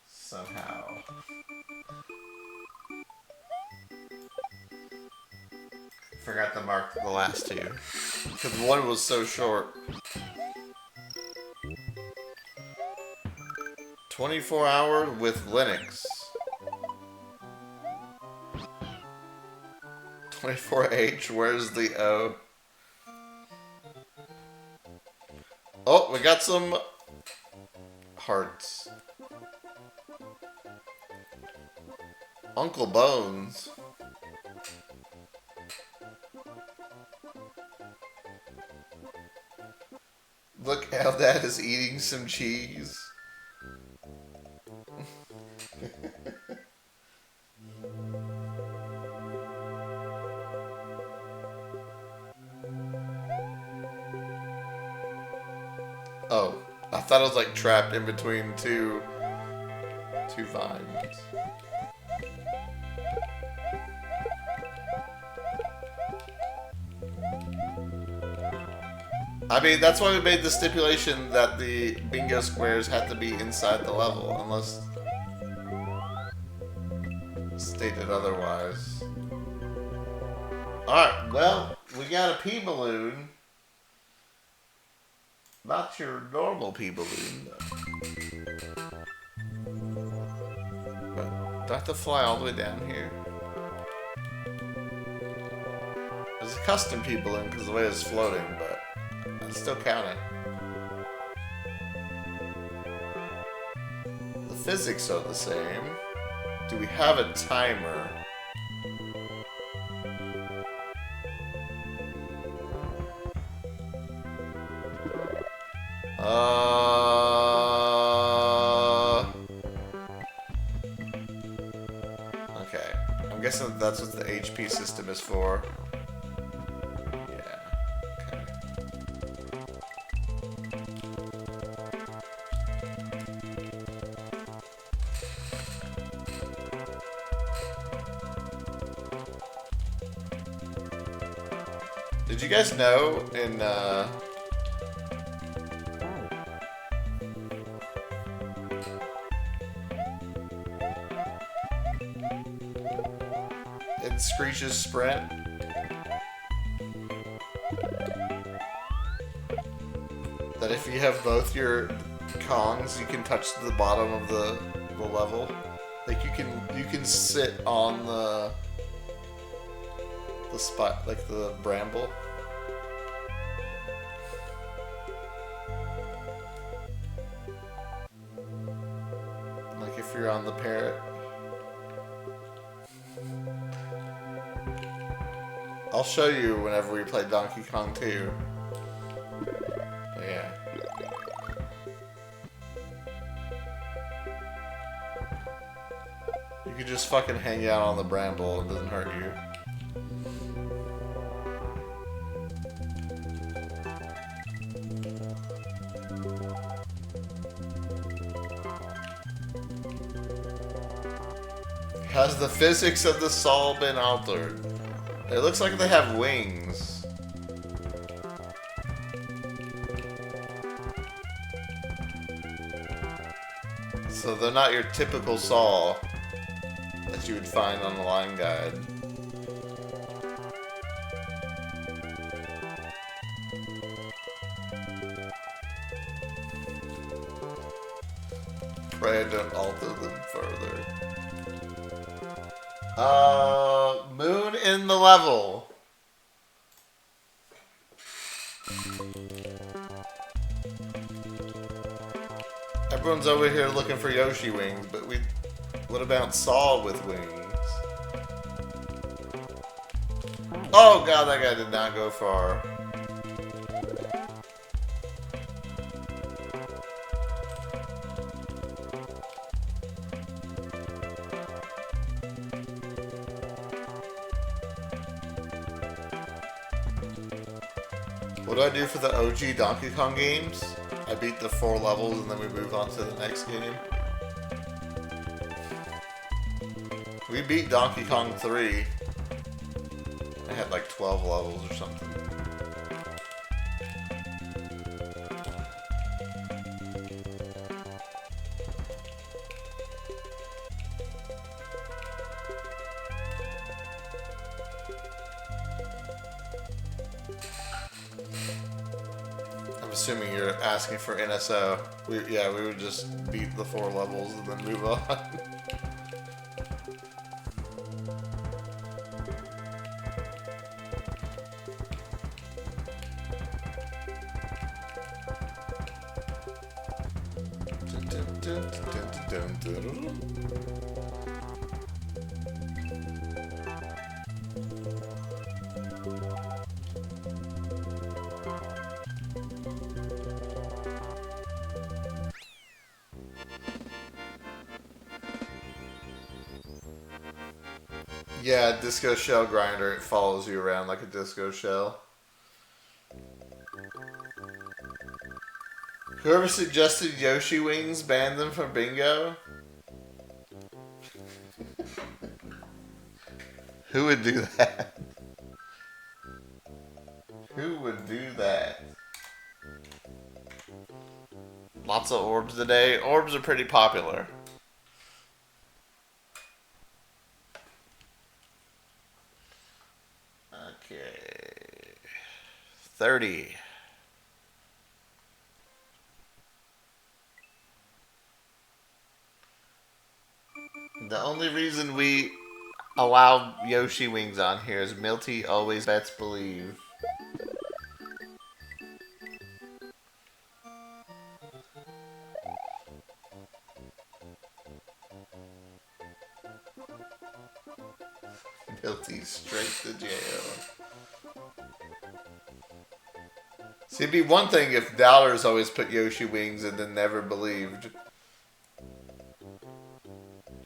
Somehow. Forgot to mark the last two. Because one was so short. 24 hour with Linux. 24H, where's the O? Oh, we got some hearts. Uncle Bones. Look how Dad is eating some cheese. Oh, I thought I was like trapped in between two vines. I mean, that's why we made the stipulation that the bingo squares have to be inside the level, unless stated otherwise. Alright, well, we got a pea balloon. Not your normal pea balloon, but do I have to fly all the way down here? There's a custom pea balloon because the way it's floating, but it's still counting. The physics are the same. Do we have a timer? Okay. I'm guessing that's what the HP system is for. Yeah. Okay. Did you guys know in Screech's Sprint that if you have both your Kongs, you can touch the bottom of the level. Like you can sit on the spot, like the bramble. Like if you're on the parrot. I'll show you whenever we play Donkey Kong 2. But yeah. You could just fucking hang out on the bramble, it doesn't hurt you. Has the physics of the Saw been altered? It looks like they have wings. So they're not your typical Saw that you would find on the line guide. Pray I don't alter them further. Moon in the level. Everyone's over here looking for Yoshi wings, but what about Saw with wings? Oh god, that guy did not go far. What do I do for the OG Donkey Kong games? I beat the 4 levels and then we move on to the next game. We beat Donkey Kong 3. I had like 12 levels or something. Assuming you're asking for NSO. We would just beat the 4 levels and then move on. Yeah, disco shell grinder. It follows you around like a disco shell. Whoever suggested Yoshi Wings banned them from bingo? Who would do that? Who would do that? Lots of orbs today. Orbs are pretty popular. Okay. 30. The only reason we allow Yoshi Wings on here is Milty always bets believe. Milty straight to jail. See, it'd be one thing if doubters always put Yoshi Wings and then never believed.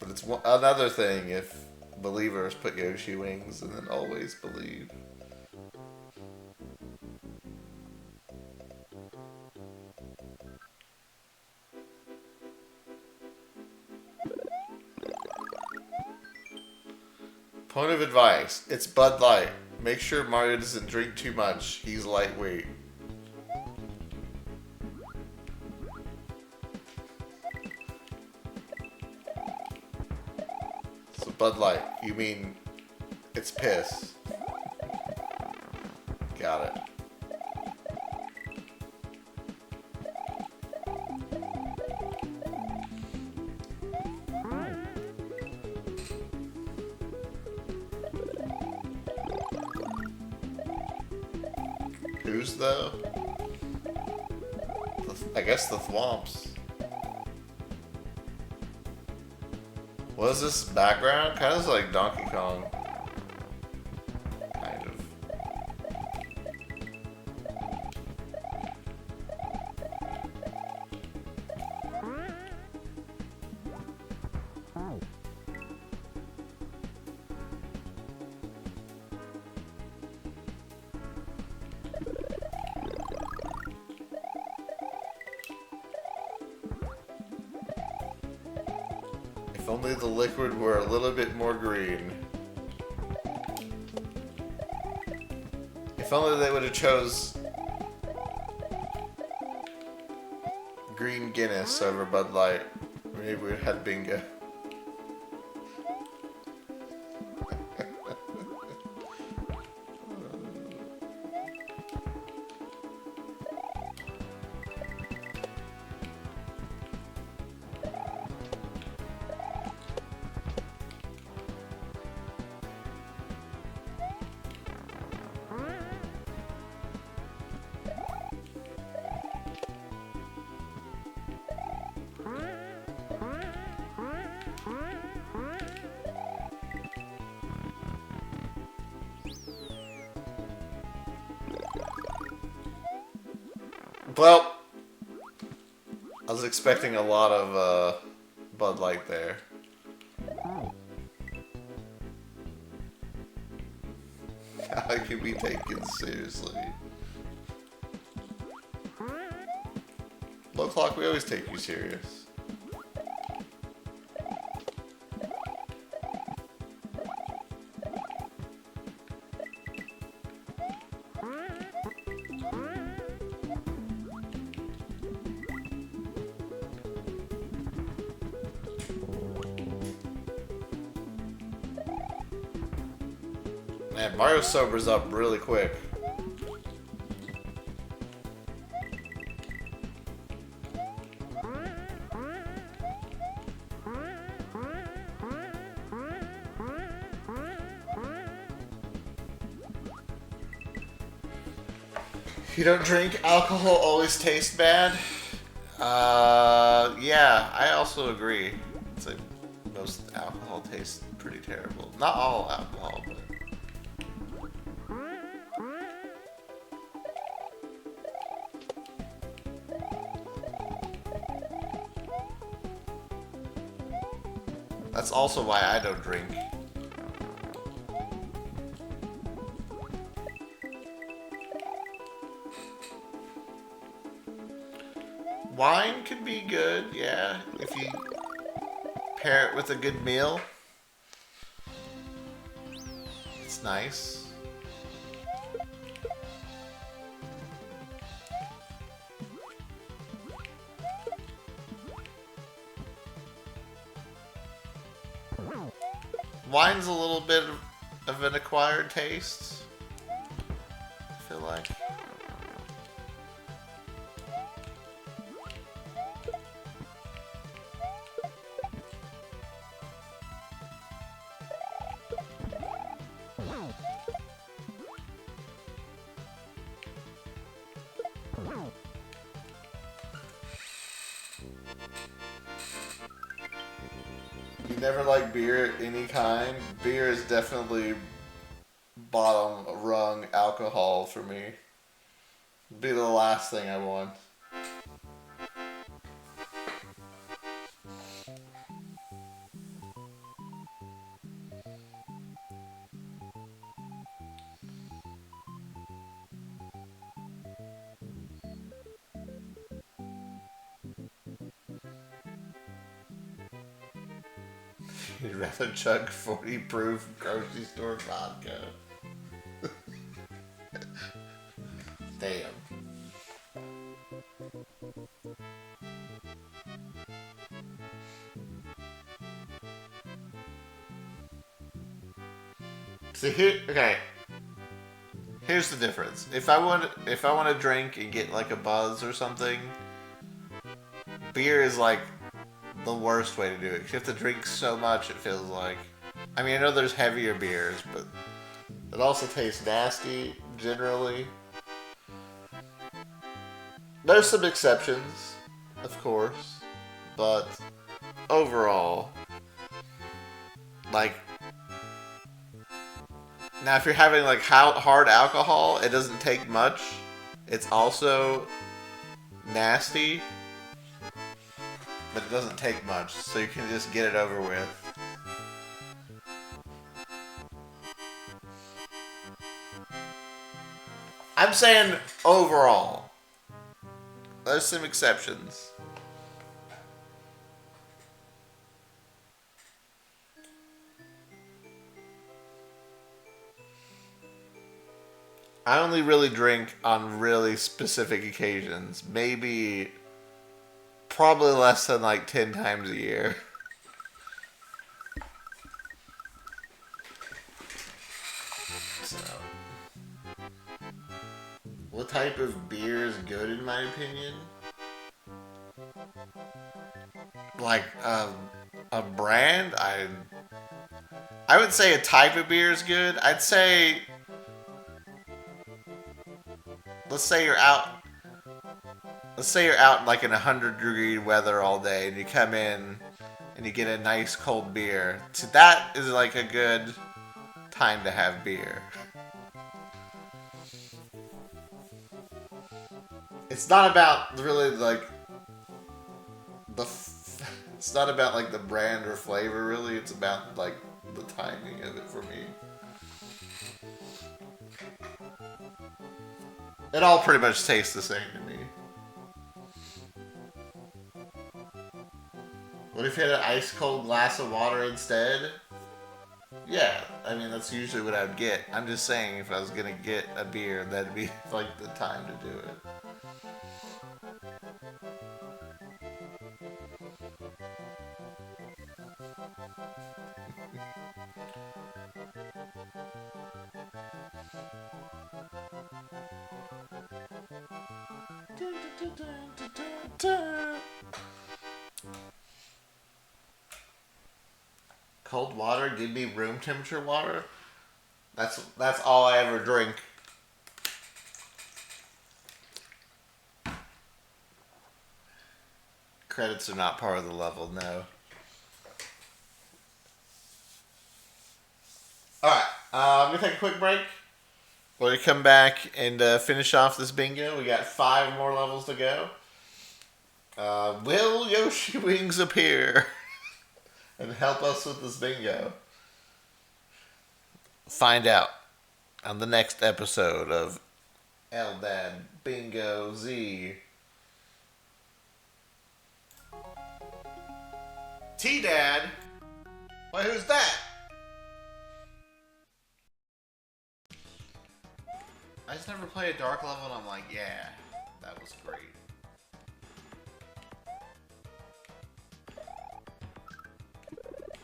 But it's another thing if believers put Yoshi Wings and then always believe. Point of advice, it's Bud Light. Make sure Mario doesn't drink too much. He's lightweight. So Bud Light, you mean it's piss. Got it. Who's though? I guess the Thwomps. What is this background? Kind of like Donkey Kong. Kind of. If only the liquid were a little bit more green. If only they would have chose green Guinness over Bud Light. Maybe we would have had bingo. Well, I was expecting a lot of Bud Light there. How can we take it seriously? Low Clock, we always take you serious. Man, Mario sobers up really quick. You don't drink alcohol always tastes bad? Yeah, I also agree. It's like most alcohol tastes pretty terrible. Not all alcohol, but... That's also why I don't drink. Wine could be good, yeah, if you pair it with a good meal. It's nice. Wine's a little bit of an acquired taste, I feel like. You never like beer of any kind. Beer is definitely bottom rung alcohol for me. Be the last thing I want. You'd rather chug 40 proof grocery store vodka. Damn. See here, okay. Here's the difference. If I want to drink and get like a buzz or something, beer is like the worst way to do it. 'Cause you have to drink so much. It feels like. I mean, I know there's heavier beers, but it also tastes nasty generally. There's some exceptions, of course, but overall, like, now if you're having like hard alcohol, it doesn't take much. It's also nasty, but it doesn't take much, so you can just get it over with. I'm saying overall. There's some exceptions. I only really drink on really specific occasions. Maybe, probably less than like 10 times a year. So, what type of beer is good in my opinion? Like a brand? I would say a type of beer is good. I'd say, let's say you're out. Let's say you're out in like in 100-degree weather all day, and you come in and you get a nice cold beer. So that is like a good time to have beer. It's not about really like the. It's not about like the brand or flavor really. It's about like the timing of it for me. It all pretty much tastes the same to me. What if you had an ice cold glass of water instead? Yeah, I mean that's usually what I would get. I'm just saying if I was gonna get a beer, that'd be like the time to do it. Cold water, give me room temperature water. That's all I ever drink. Credits are not part of the level, no. Alright, I'm going to take a quick break. We're going to come back and finish off this bingo. We got 5 more levels to go. Will Yoshi Wings appear and help us with this bingo? Find out on the next episode of Eldad Bingo Z. T-Dad? Wait, who's that? I just never played a dark level and I'm like, yeah, that was great.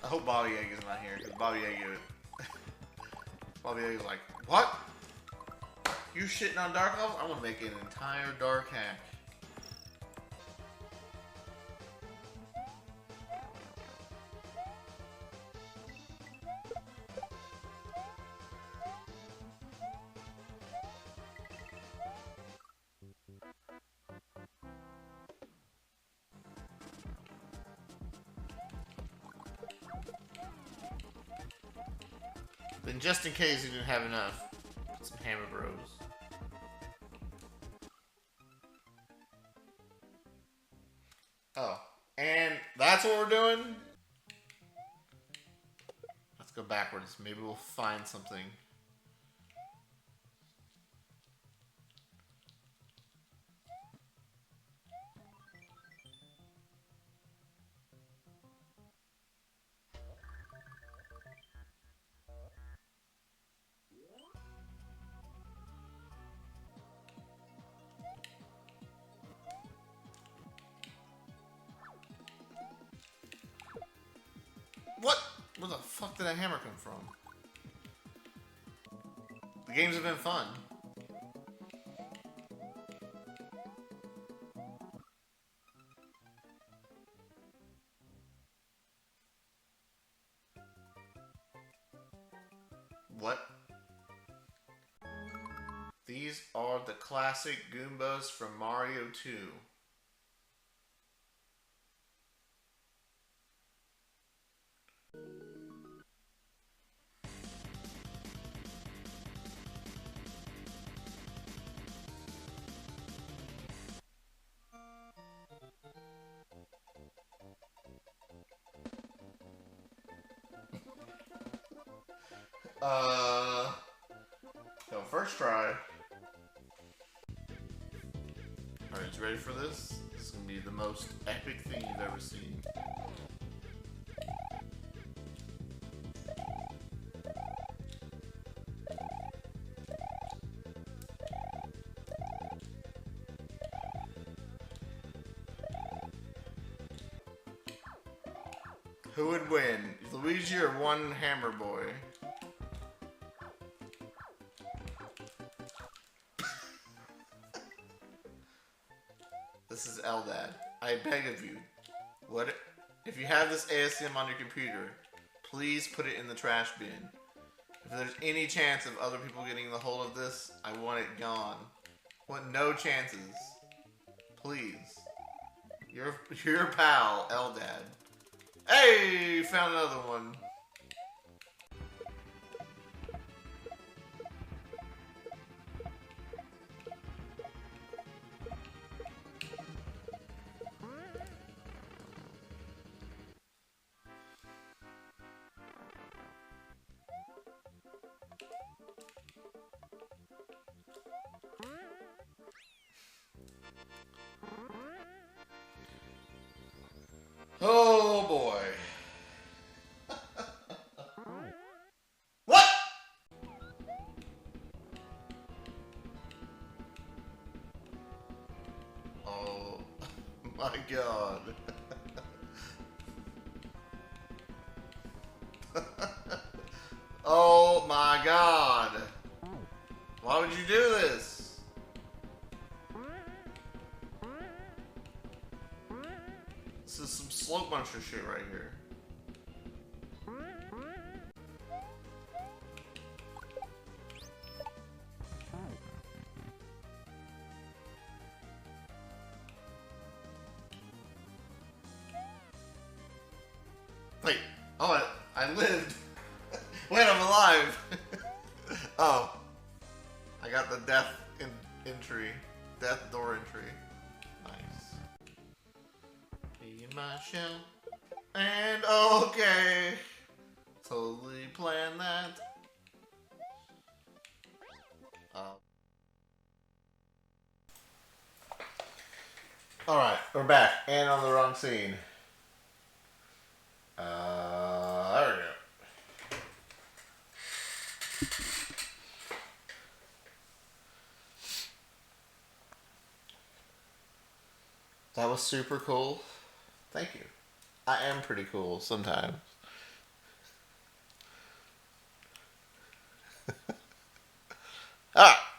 I hope Bobby Egg is not here, because Bobby Egg is like, what? You shitting on dark levels? I'm gonna make an entire dark hack. Then just in case you didn't have enough, put some Hammer Bros. Oh, and that's what we're doing? Let's go backwards. Maybe we'll find something. What? Where the fuck did that hammer come from? The games have been fun. What? These are the classic Goombas from Mario 2. So first try. Alright, you ready for this? This is gonna be the most epic thing you've ever seen. Who would win, Luigi or one Hammer Boy? This is Eldad. I beg of you, what if you have this ASM on your computer, please put it in the trash bin. If there's any chance of other people getting the hold of this, I want it gone. I want no chances. Please. Your pal, Eldad. Hey, found another one. Oh boy. What? Oh my god. Oh my god. Why would you do this? This is some slope monster shit right here. Wait. Oh, I lived. Wait, I'm alive. Oh. I got the death entry. Death door entry. Nice. Be in my shell. And okay. Totally planned that. Alright, we're back. And on the wrong scene. There we go. That was super cool. Thank you. I am pretty cool sometimes. Ah!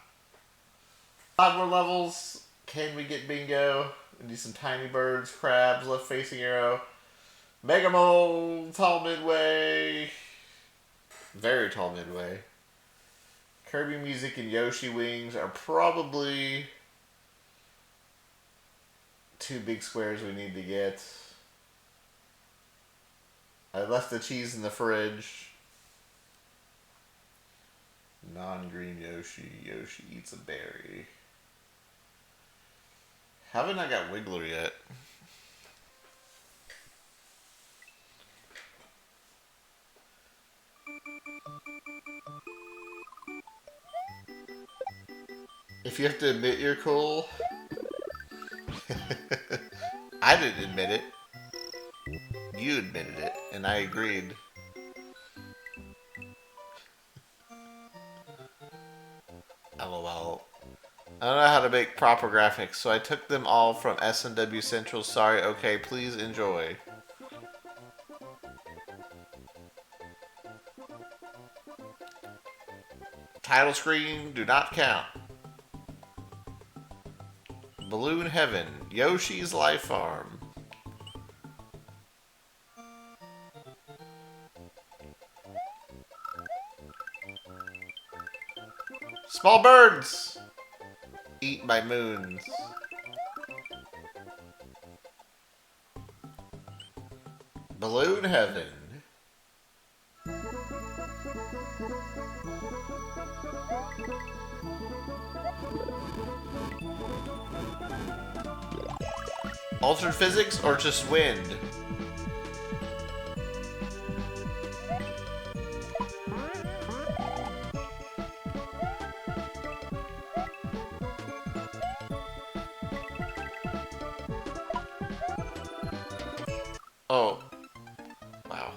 5 more levels. Can we get bingo? We need some tiny birds, crabs, left facing arrow. Mega Mole, tall midway. Very tall midway. Kirby music and Yoshi wings are probably 2 big squares we need to get. I left the cheese in the fridge. Non-green Yoshi. Yoshi eats a berry. Haven't I got Wiggler yet? If you have to admit you're cool. I didn't admit it. You admitted it, and I agreed. LOL. I don't know how to make proper graphics, so I took them all from SMW Central. Sorry, okay, please enjoy. Title screen, do not count. Balloon Heaven, Yoshi's Life Farm. Small birds! Eaten by moons. Balloon Heaven. Altered physics or just wind? Oh. Wow.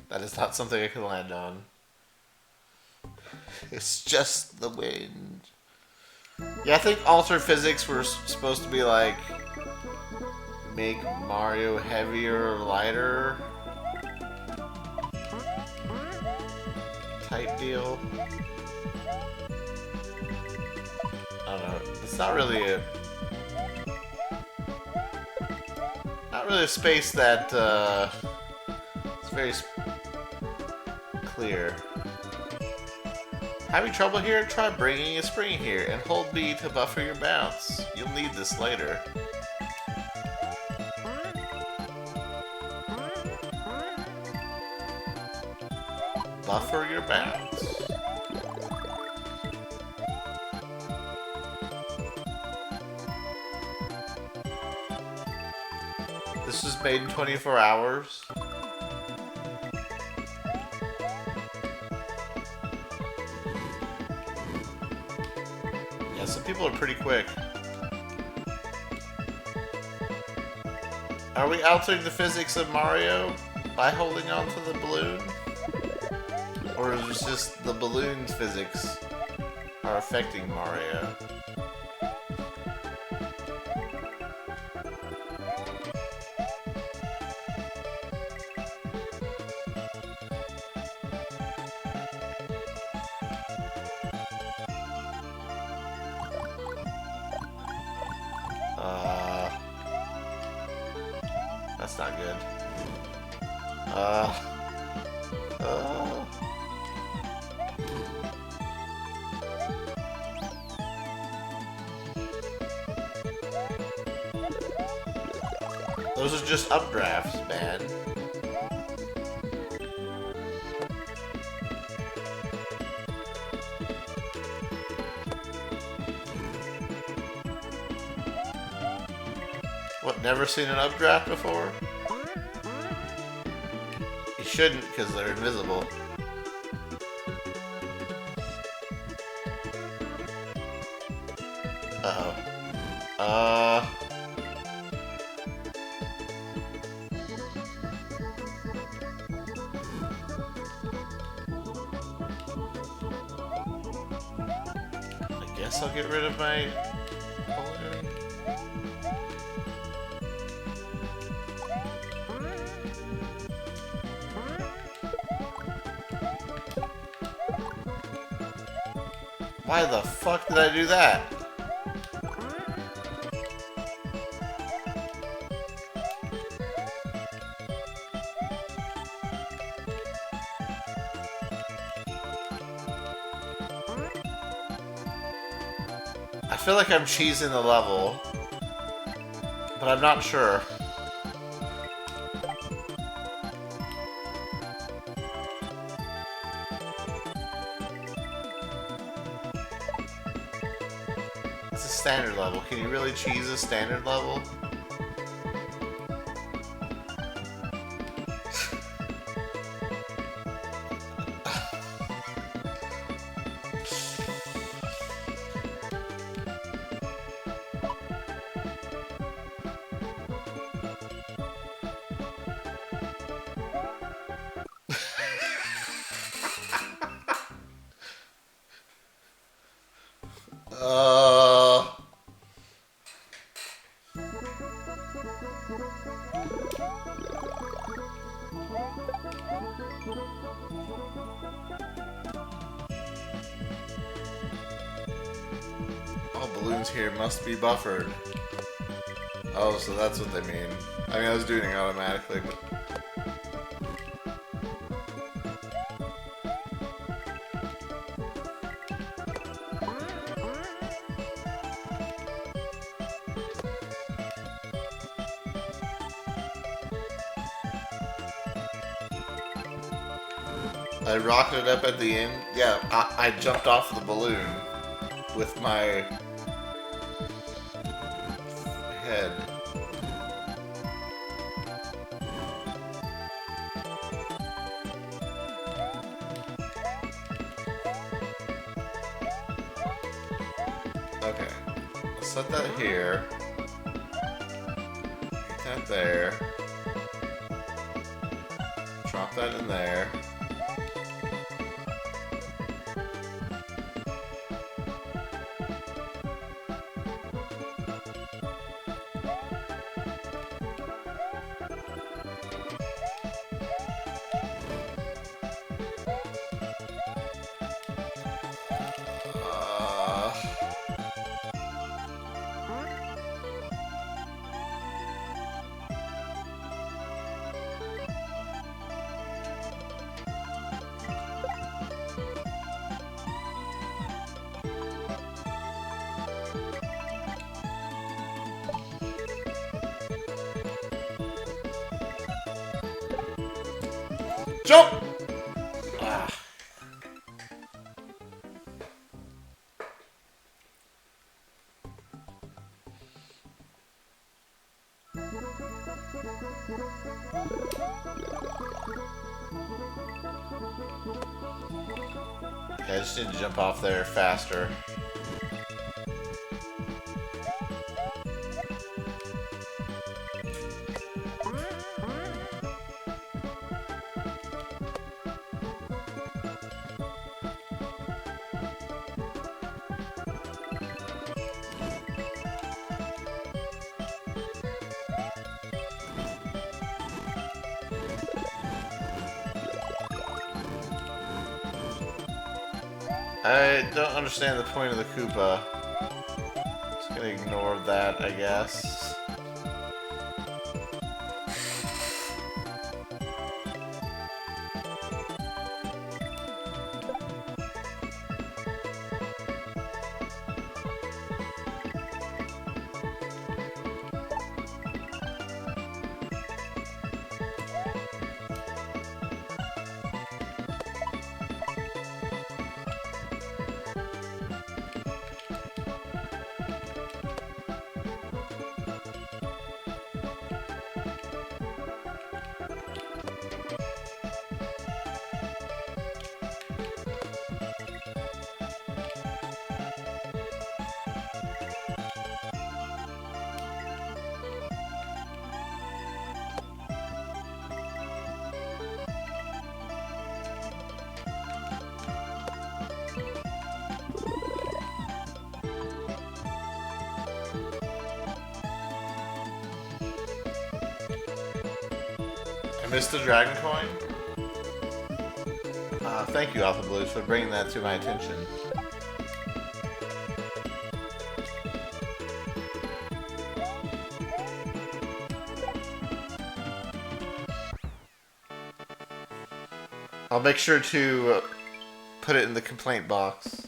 That is not something I can land on. It's just the wind. Yeah, I think altered physics were supposed to be like make Mario heavier or lighter type deal. I don't know. It's not really a space that it's very clear. Having trouble here? Try bringing a spring here and hold B to buffer your bounce. You'll need this later. Buffer your bounce. This was made in 24 hours. Yeah, some people are pretty quick. Are we altering the physics of Mario by holding on to the balloon? Or is it just the balloon's physics are affecting Mario? That's not good. Those are just updrafts, man. What, never seen an updraft before? You shouldn't, because they're invisible. guess I'll get rid of my balloon. Why the fuck did I do that? I feel like I'm cheesing the level, but I'm not sure. It's a standard level. Can you really cheese a standard level? All balloons here must be buffered. Oh, so that's what they mean. I mean, I was doing it automatically, but... I rocketed up at the end. Yeah, I jumped off the balloon with my head. Okay, let's set that here. Get that there. Drop that in there. Jump! Ah. Okay, I just need to jump off there faster. I don't understand the point of the Koopa. Just gonna ignore that, I guess. I missed the dragon coin? Thank you, Alpha Blues, for bringing that to my attention. I'll make sure to put it in the complaint box.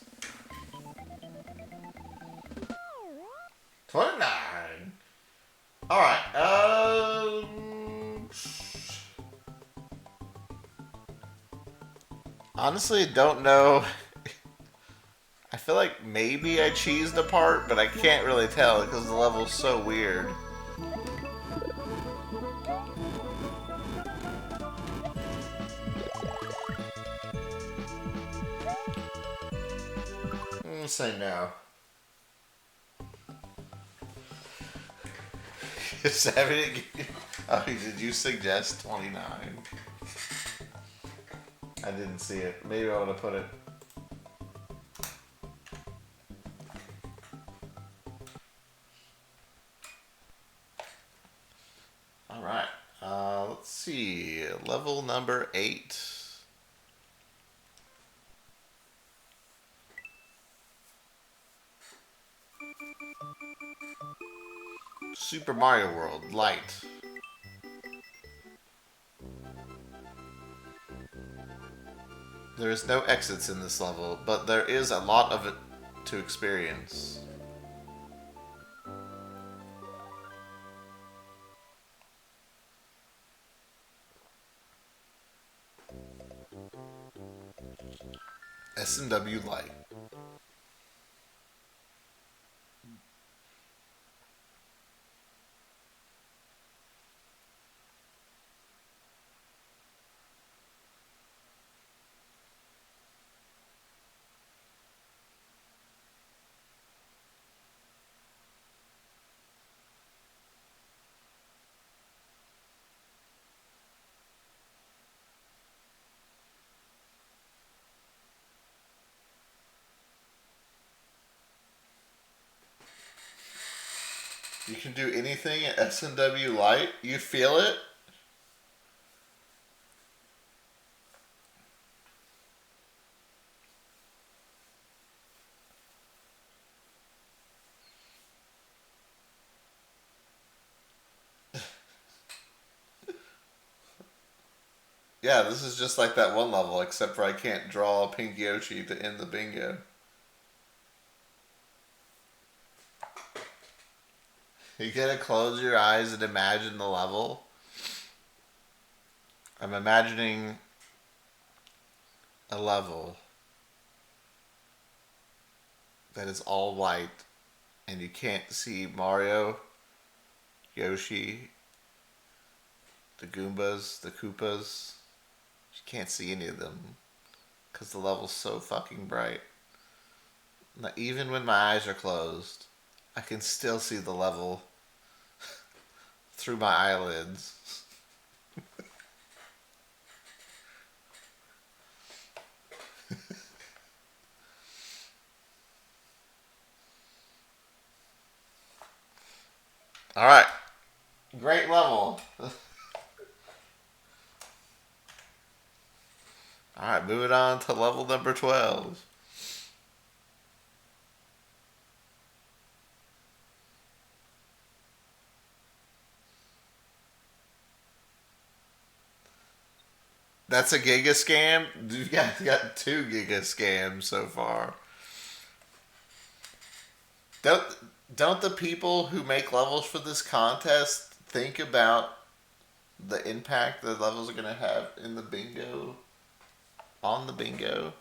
29. Alright, honestly, don't know. I feel like maybe I cheesed a part, but I can't really tell because the level's so weird. I'm gonna say no. 70. Oh, did you suggest 29? I didn't see it. Maybe I would have put it. Alright. Let's see. Level number 8. Super Mario World Light. There is no exits in this level, but there is a lot of it to experience. SMW Light. You can do anything at SMW Light. You feel it? Yeah, this is just like that one level, except for I can't draw a pink Yoshi to end the bingo. You gotta close your eyes and imagine the level. I'm imagining a level that is all white and you can't see Mario, Yoshi, the Goombas, the Koopas. You can't see any of them because the level's so fucking bright. Now, even when my eyes are closed, I can still see the level through my eyelids. Alright. Great level. Alright, moving on to level number 12. That's a Giga Scam? You got 2 Giga Scams so far. Don't the people who make levels for this contest think about the impact the levels are going to have in the bingo? On the bingo?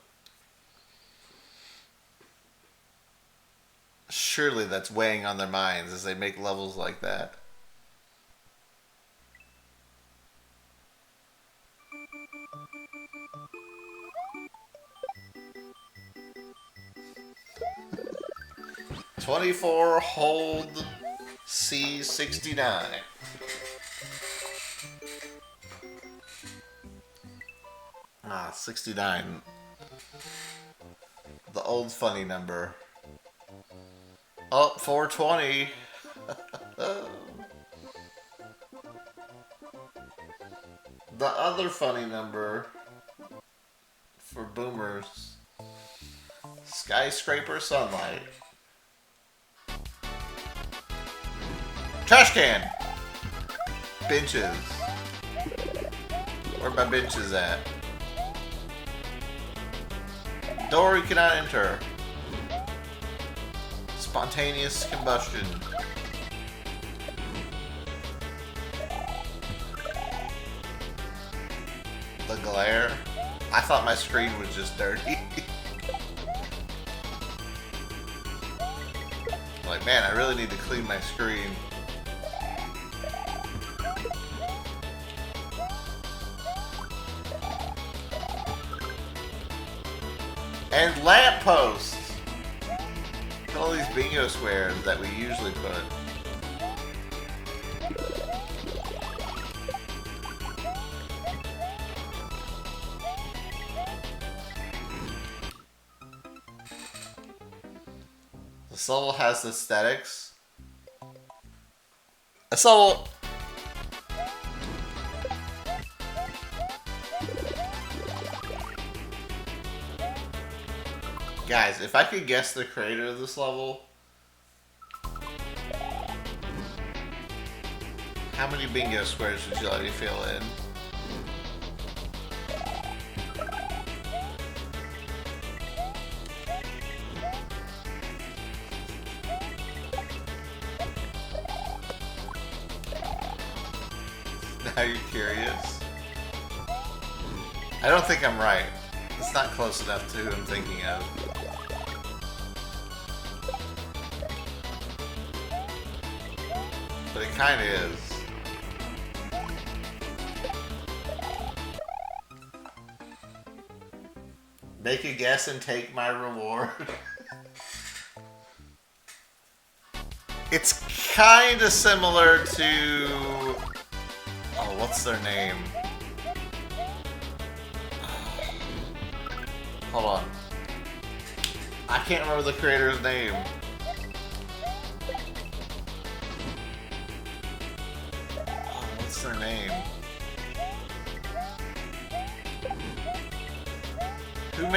Surely that's weighing on their minds as they make levels like that. $24 hold C69. Ah, 69. The old funny number. Oh, 420. The other funny number for boomers: skyscraper sunlight. Trash can. Benches. Where my benches at? Door you cannot enter. Spontaneous combustion. The glare. I thought my screen was just dirty. Like, man, I really need to clean my screen. And lampposts. Look at all these bingo squares that we usually put. This level has aesthetics. This level... Guys, if I could guess the creator of this level, how many bingo squares would you let me fill in? Now you're curious? I don't think I'm right. It's not close enough to who I'm thinking of. But it kind of is. Make a guess and take my reward. It's kind of similar to... Oh, what's their name? Hold on. I can't remember the creator's name. Oh, what's their name? Who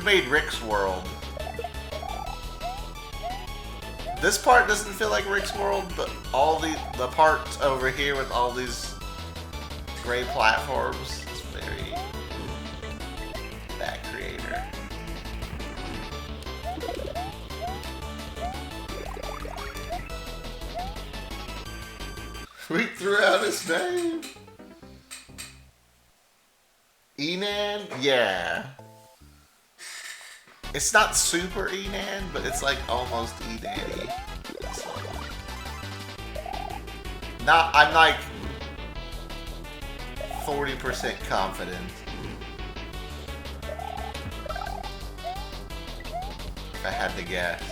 made Rick's World? This part doesn't feel like Rick's World, but all the parts over here with all these gray platforms is very that creator. We threw out his name. Enan? Yeah. It's not super Enan, but it's like almost Enan-y. I'm like 40% confident. If I had to guess.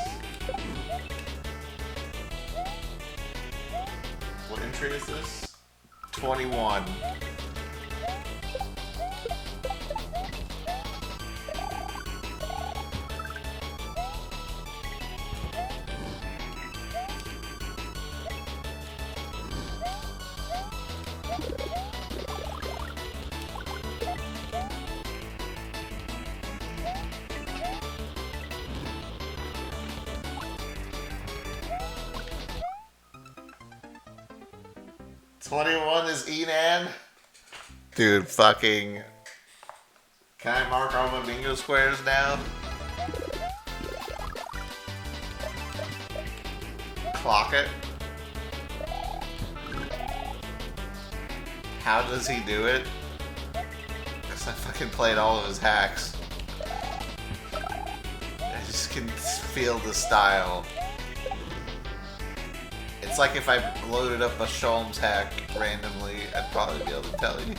What entry is this? 21. Is Enan? Dude, fucking... Can I mark all my bingo squares now? Clock it. How does he do it? Because I fucking played all of his hacks. I just can feel the style. It's like if I loaded up a Sholmes hack randomly, I'd probably be able to tell you.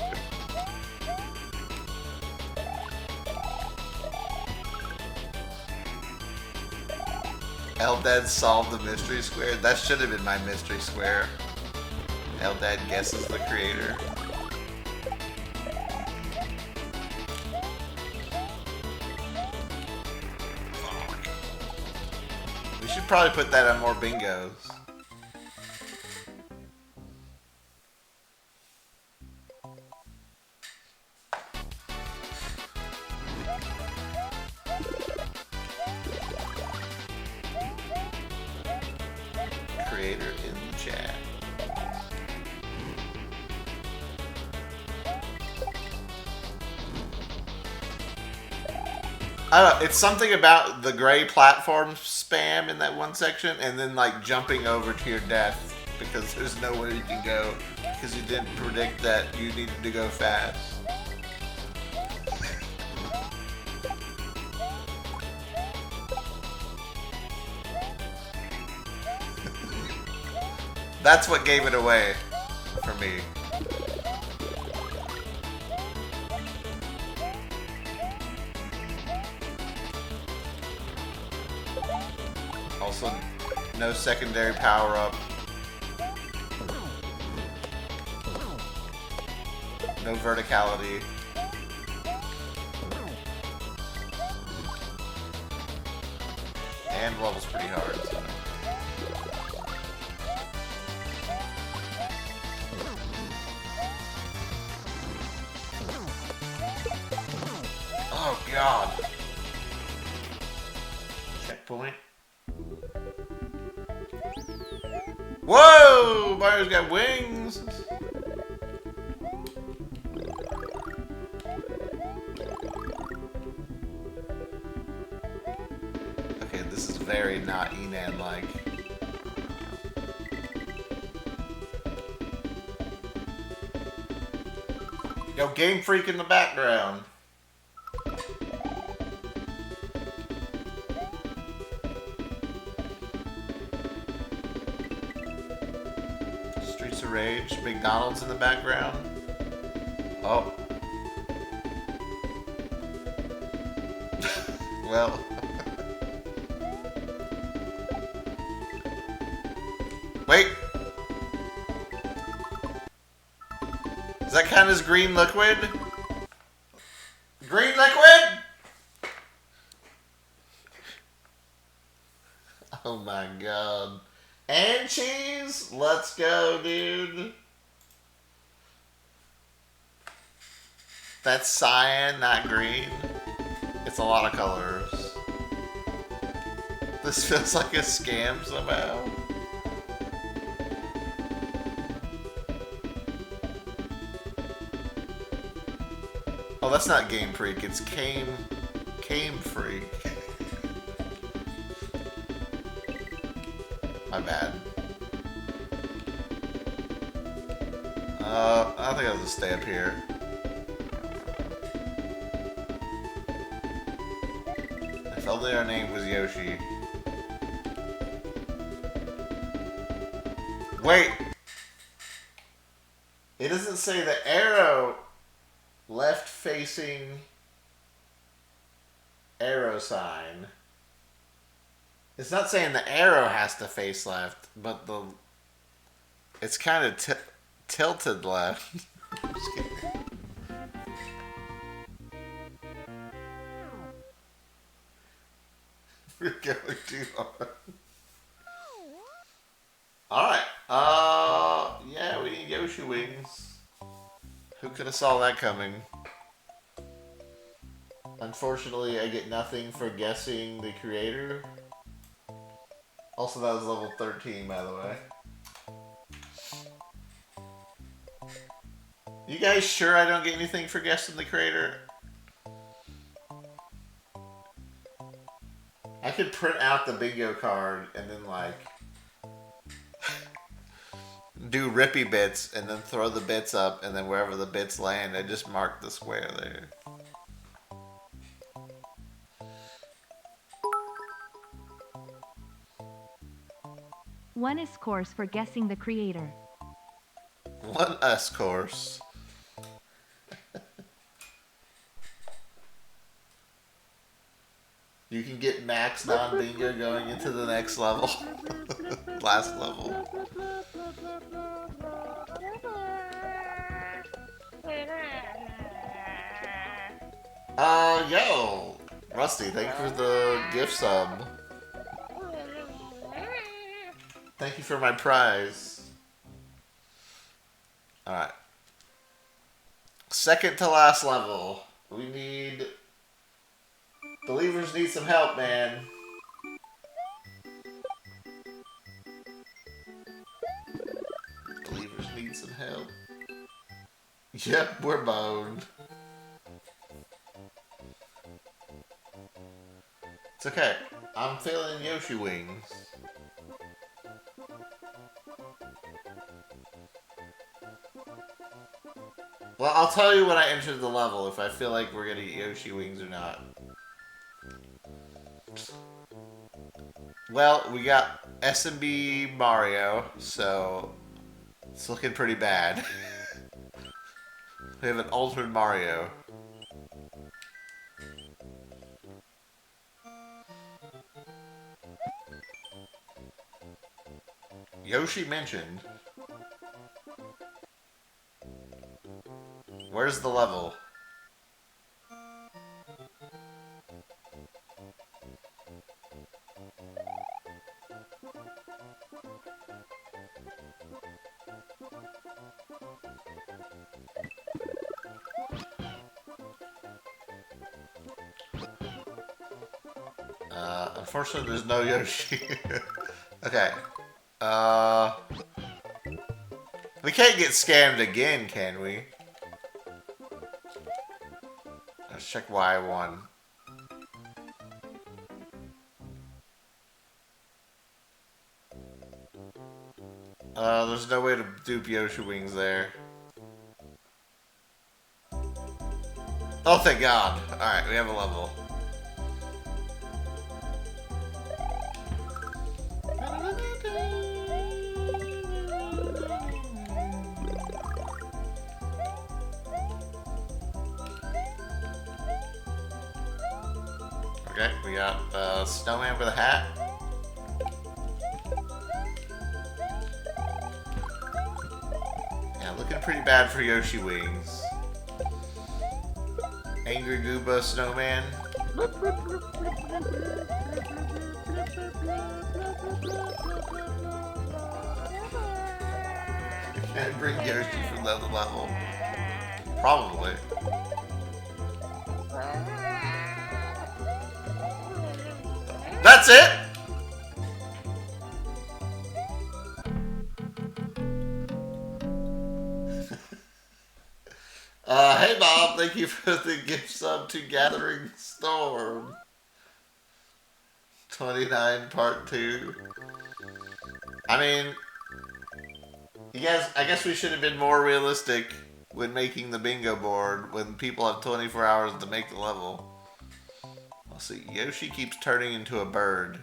Eldad solved the mystery square. That should have been my mystery square. Eldad guesses the creator. We should probably put that on more bingos. creator in the chat. I don't know, it's something about the gray platform spam in that one section, and then like jumping over to your death because there's nowhere you can go because you didn't predict that you needed to go fast. That's what gave it away for me. Also, no secondary power-up. No verticality. And level's pretty hard, so. Oh god. Checkpoint. Whoa! Mario's got wings! Okay, this is very not Enan-like. Yo, Game Freak in the background. Streets of Rage, McDonald's in the background. Oh. Well. Wait. Does that count as green liquid? Green liquid? Oh my god. And cheese? Let's go, dude. That's cyan, not green. It's a lot of colors. This feels like a scam somehow. Oh, that's not Game Freak, it's Came Freak. My bad. I think I'll just stay up here. If only our name was Yoshi. Wait! It doesn't say the arrow left facing arrow sign. It's not saying the arrow has to face left, but it's kind of tilted left. I'm just kidding. We're going too hard. Alright. Yeah, we need Yoshi wings. Who could have saw that coming? Unfortunately, I get nothing for guessing the creator. Also, that was level 13, by the way. You guys sure I don't get anything for guessing the creator? I could print out the bingo card and then, like, do rippy bits and then throw the bits up, and then wherever the bits land, I just mark the square there. One is course for guessing the creator. One S course. You can get max non-bingo going into the next level. Last level. Yo! Rusty, thank you for the gift sub. Thank you for my prize. Alright. Second to last level. We need... Believers need some help, man. need some help. Yep, we're boned. It's okay. I'm feeling Yoshi wings. Well, I'll tell you when I enter the level if I feel like we're gonna get Yoshi wings or not. Well, we got SMB Mario, so it's looking pretty bad. We have an altered Mario. Yoshi mentioned. Where's the level? Unfortunately, there's no Yoshi. Okay. We can't get scammed again, can we? Let's check Y1. There's no way to dupe Yoshi wings there. Oh, thank God. Alright, we have a level. Okay, we got Snowman with a hat. Yeah, looking pretty bad for Yoshi wings. Angry Gooba Snowman. Can I bring Yoshi from another level? Probably. That's it! Hey Bob, thank you for the gift sub to Gathering Storm. 29 part 2. I mean, yes, I guess we should have been more realistic when making the bingo board when people have 24 hours to make the level. Let's see, Yoshi keeps turning into a bird.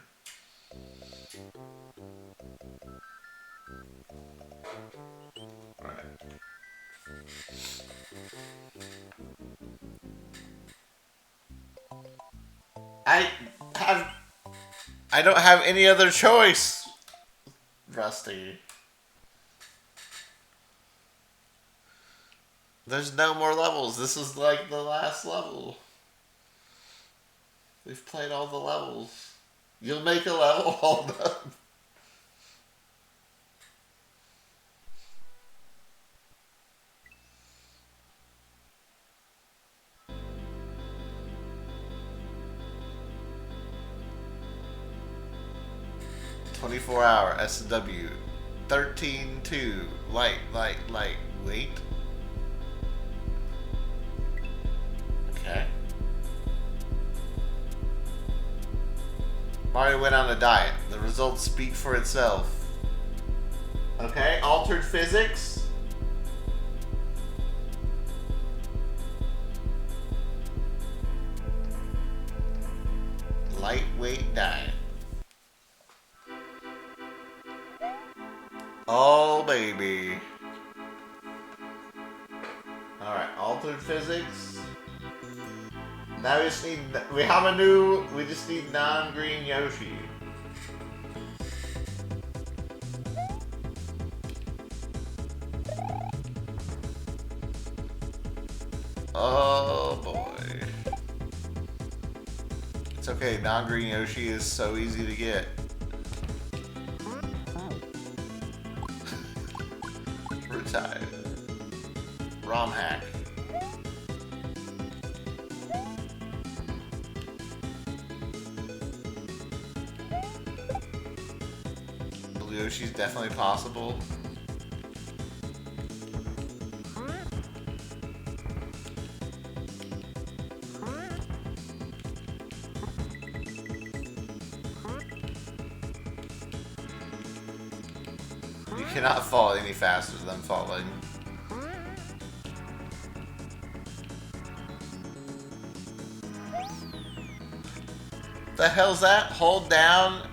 Alright. I don't have any other choice, Rusty. There's no more levels. This is like the last level. We've played all the levels. You'll make a level? Hold up. "24-hour SMW 13-2 light. Wait. Okay. Mario went on a diet. The results speak for itself. Okay, altered physics. Lightweight diet. Oh, baby. Alright, altered physics. Now we just need, we just need non-green Yoshi. Oh boy. It's okay, non-green Yoshi is so easy to get. Retired. ROM hack. Blue Yoshi's definitely possible. cannot fall any faster than falling. The hell's that? Hold down.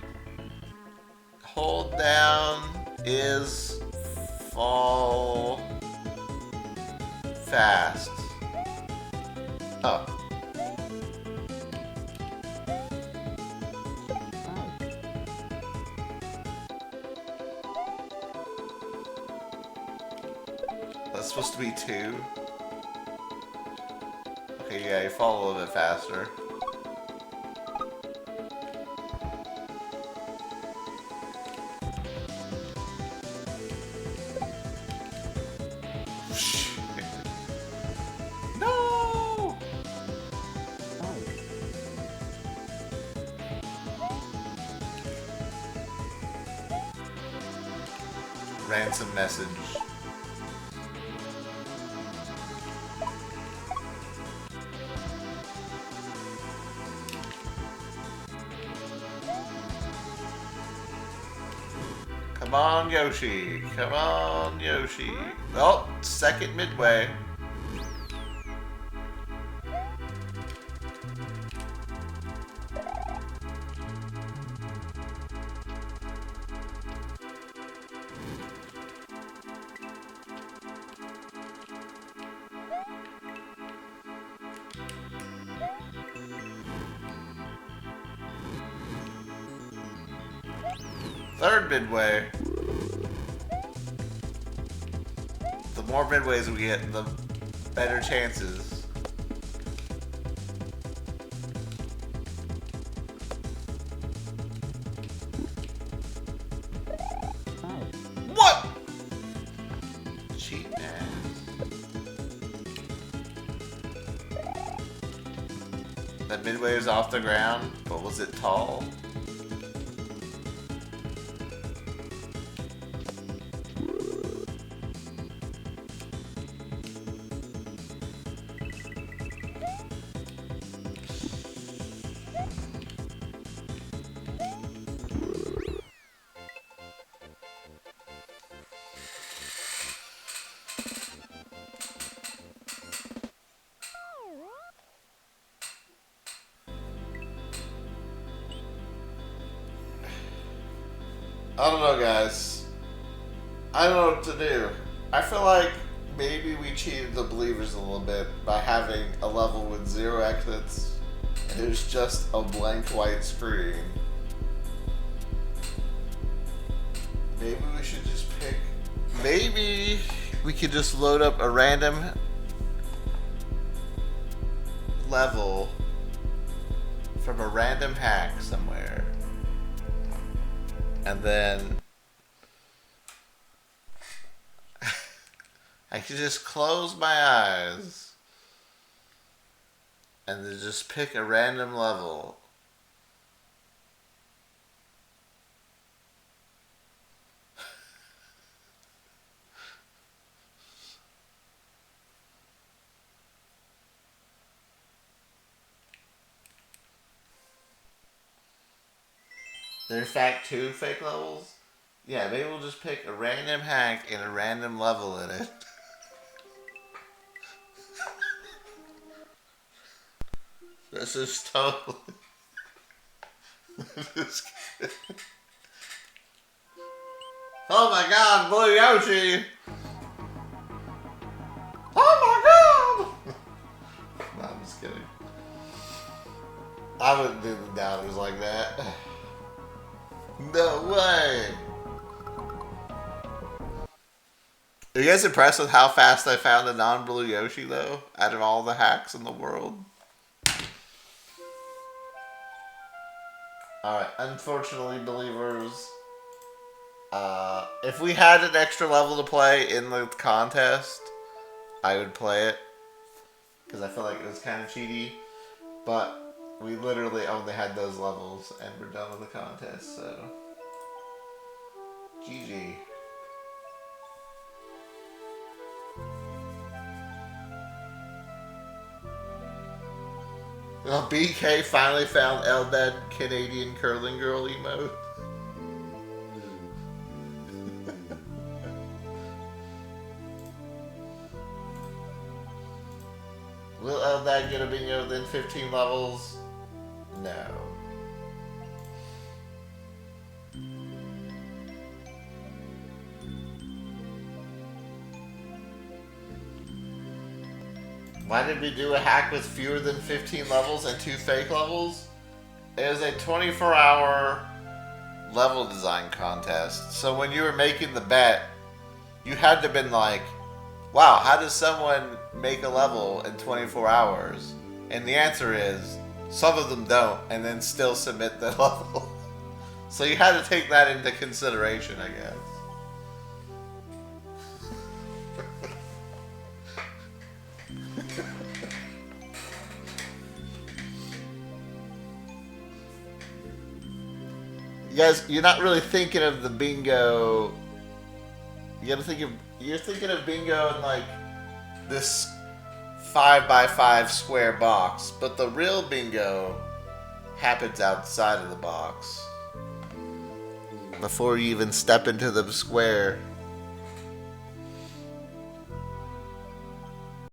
Hold down is fall fast. Oh. That's supposed to be 2. Okay, yeah, you fall a little bit faster. No! Ransom message. Come on, Yoshi. Come on, Yoshi. Oh, second midway. Third midway. The more midways we get, the better chances. What? Cheat ass. That midway was off the ground, but was it tall? I don't know, guys. I don't know what to do. I feel like maybe we cheated the believers a little bit by having a level with 0 exits and it was just a blank white screen. Maybe we should just pick... Maybe we could just load up a random level from a random hack somewhere. And then I could just close my eyes and then just pick a random level. There are in fact 2 fake levels? Yeah, maybe we'll just pick a random hack and a random level in it. This is totally... Oh my god, Blue Yoshi! Oh my god! No, I'm just kidding. I wouldn't do the downers like that. No way! Are you guys impressed with how fast I found a non-blue Yoshi, though? Out of all the hacks in the world? Alright, unfortunately, believers, if we had an extra level to play in the contest, I would play it, because I feel like it was kind of cheaty, but we literally only had those levels, and we're done with the contest, so GG. Well, BK finally found Eldad Canadian curling girl emote. would that get a bingo within 15 levels? No. Why did we do a hack with fewer than 15 levels and 2 fake levels? It was a 24-hour level design contest. So when you were making the bet, you had to have been like, wow, how does someone make a level in 24 hours? And the answer is, some of them don't, and then still submit the level. So you had to take that into consideration, I guess. You guys, you're not really thinking of the bingo. You're thinking of bingo in like this 5x5 square box, but the real bingo happens outside of the box. Before you even step into the square.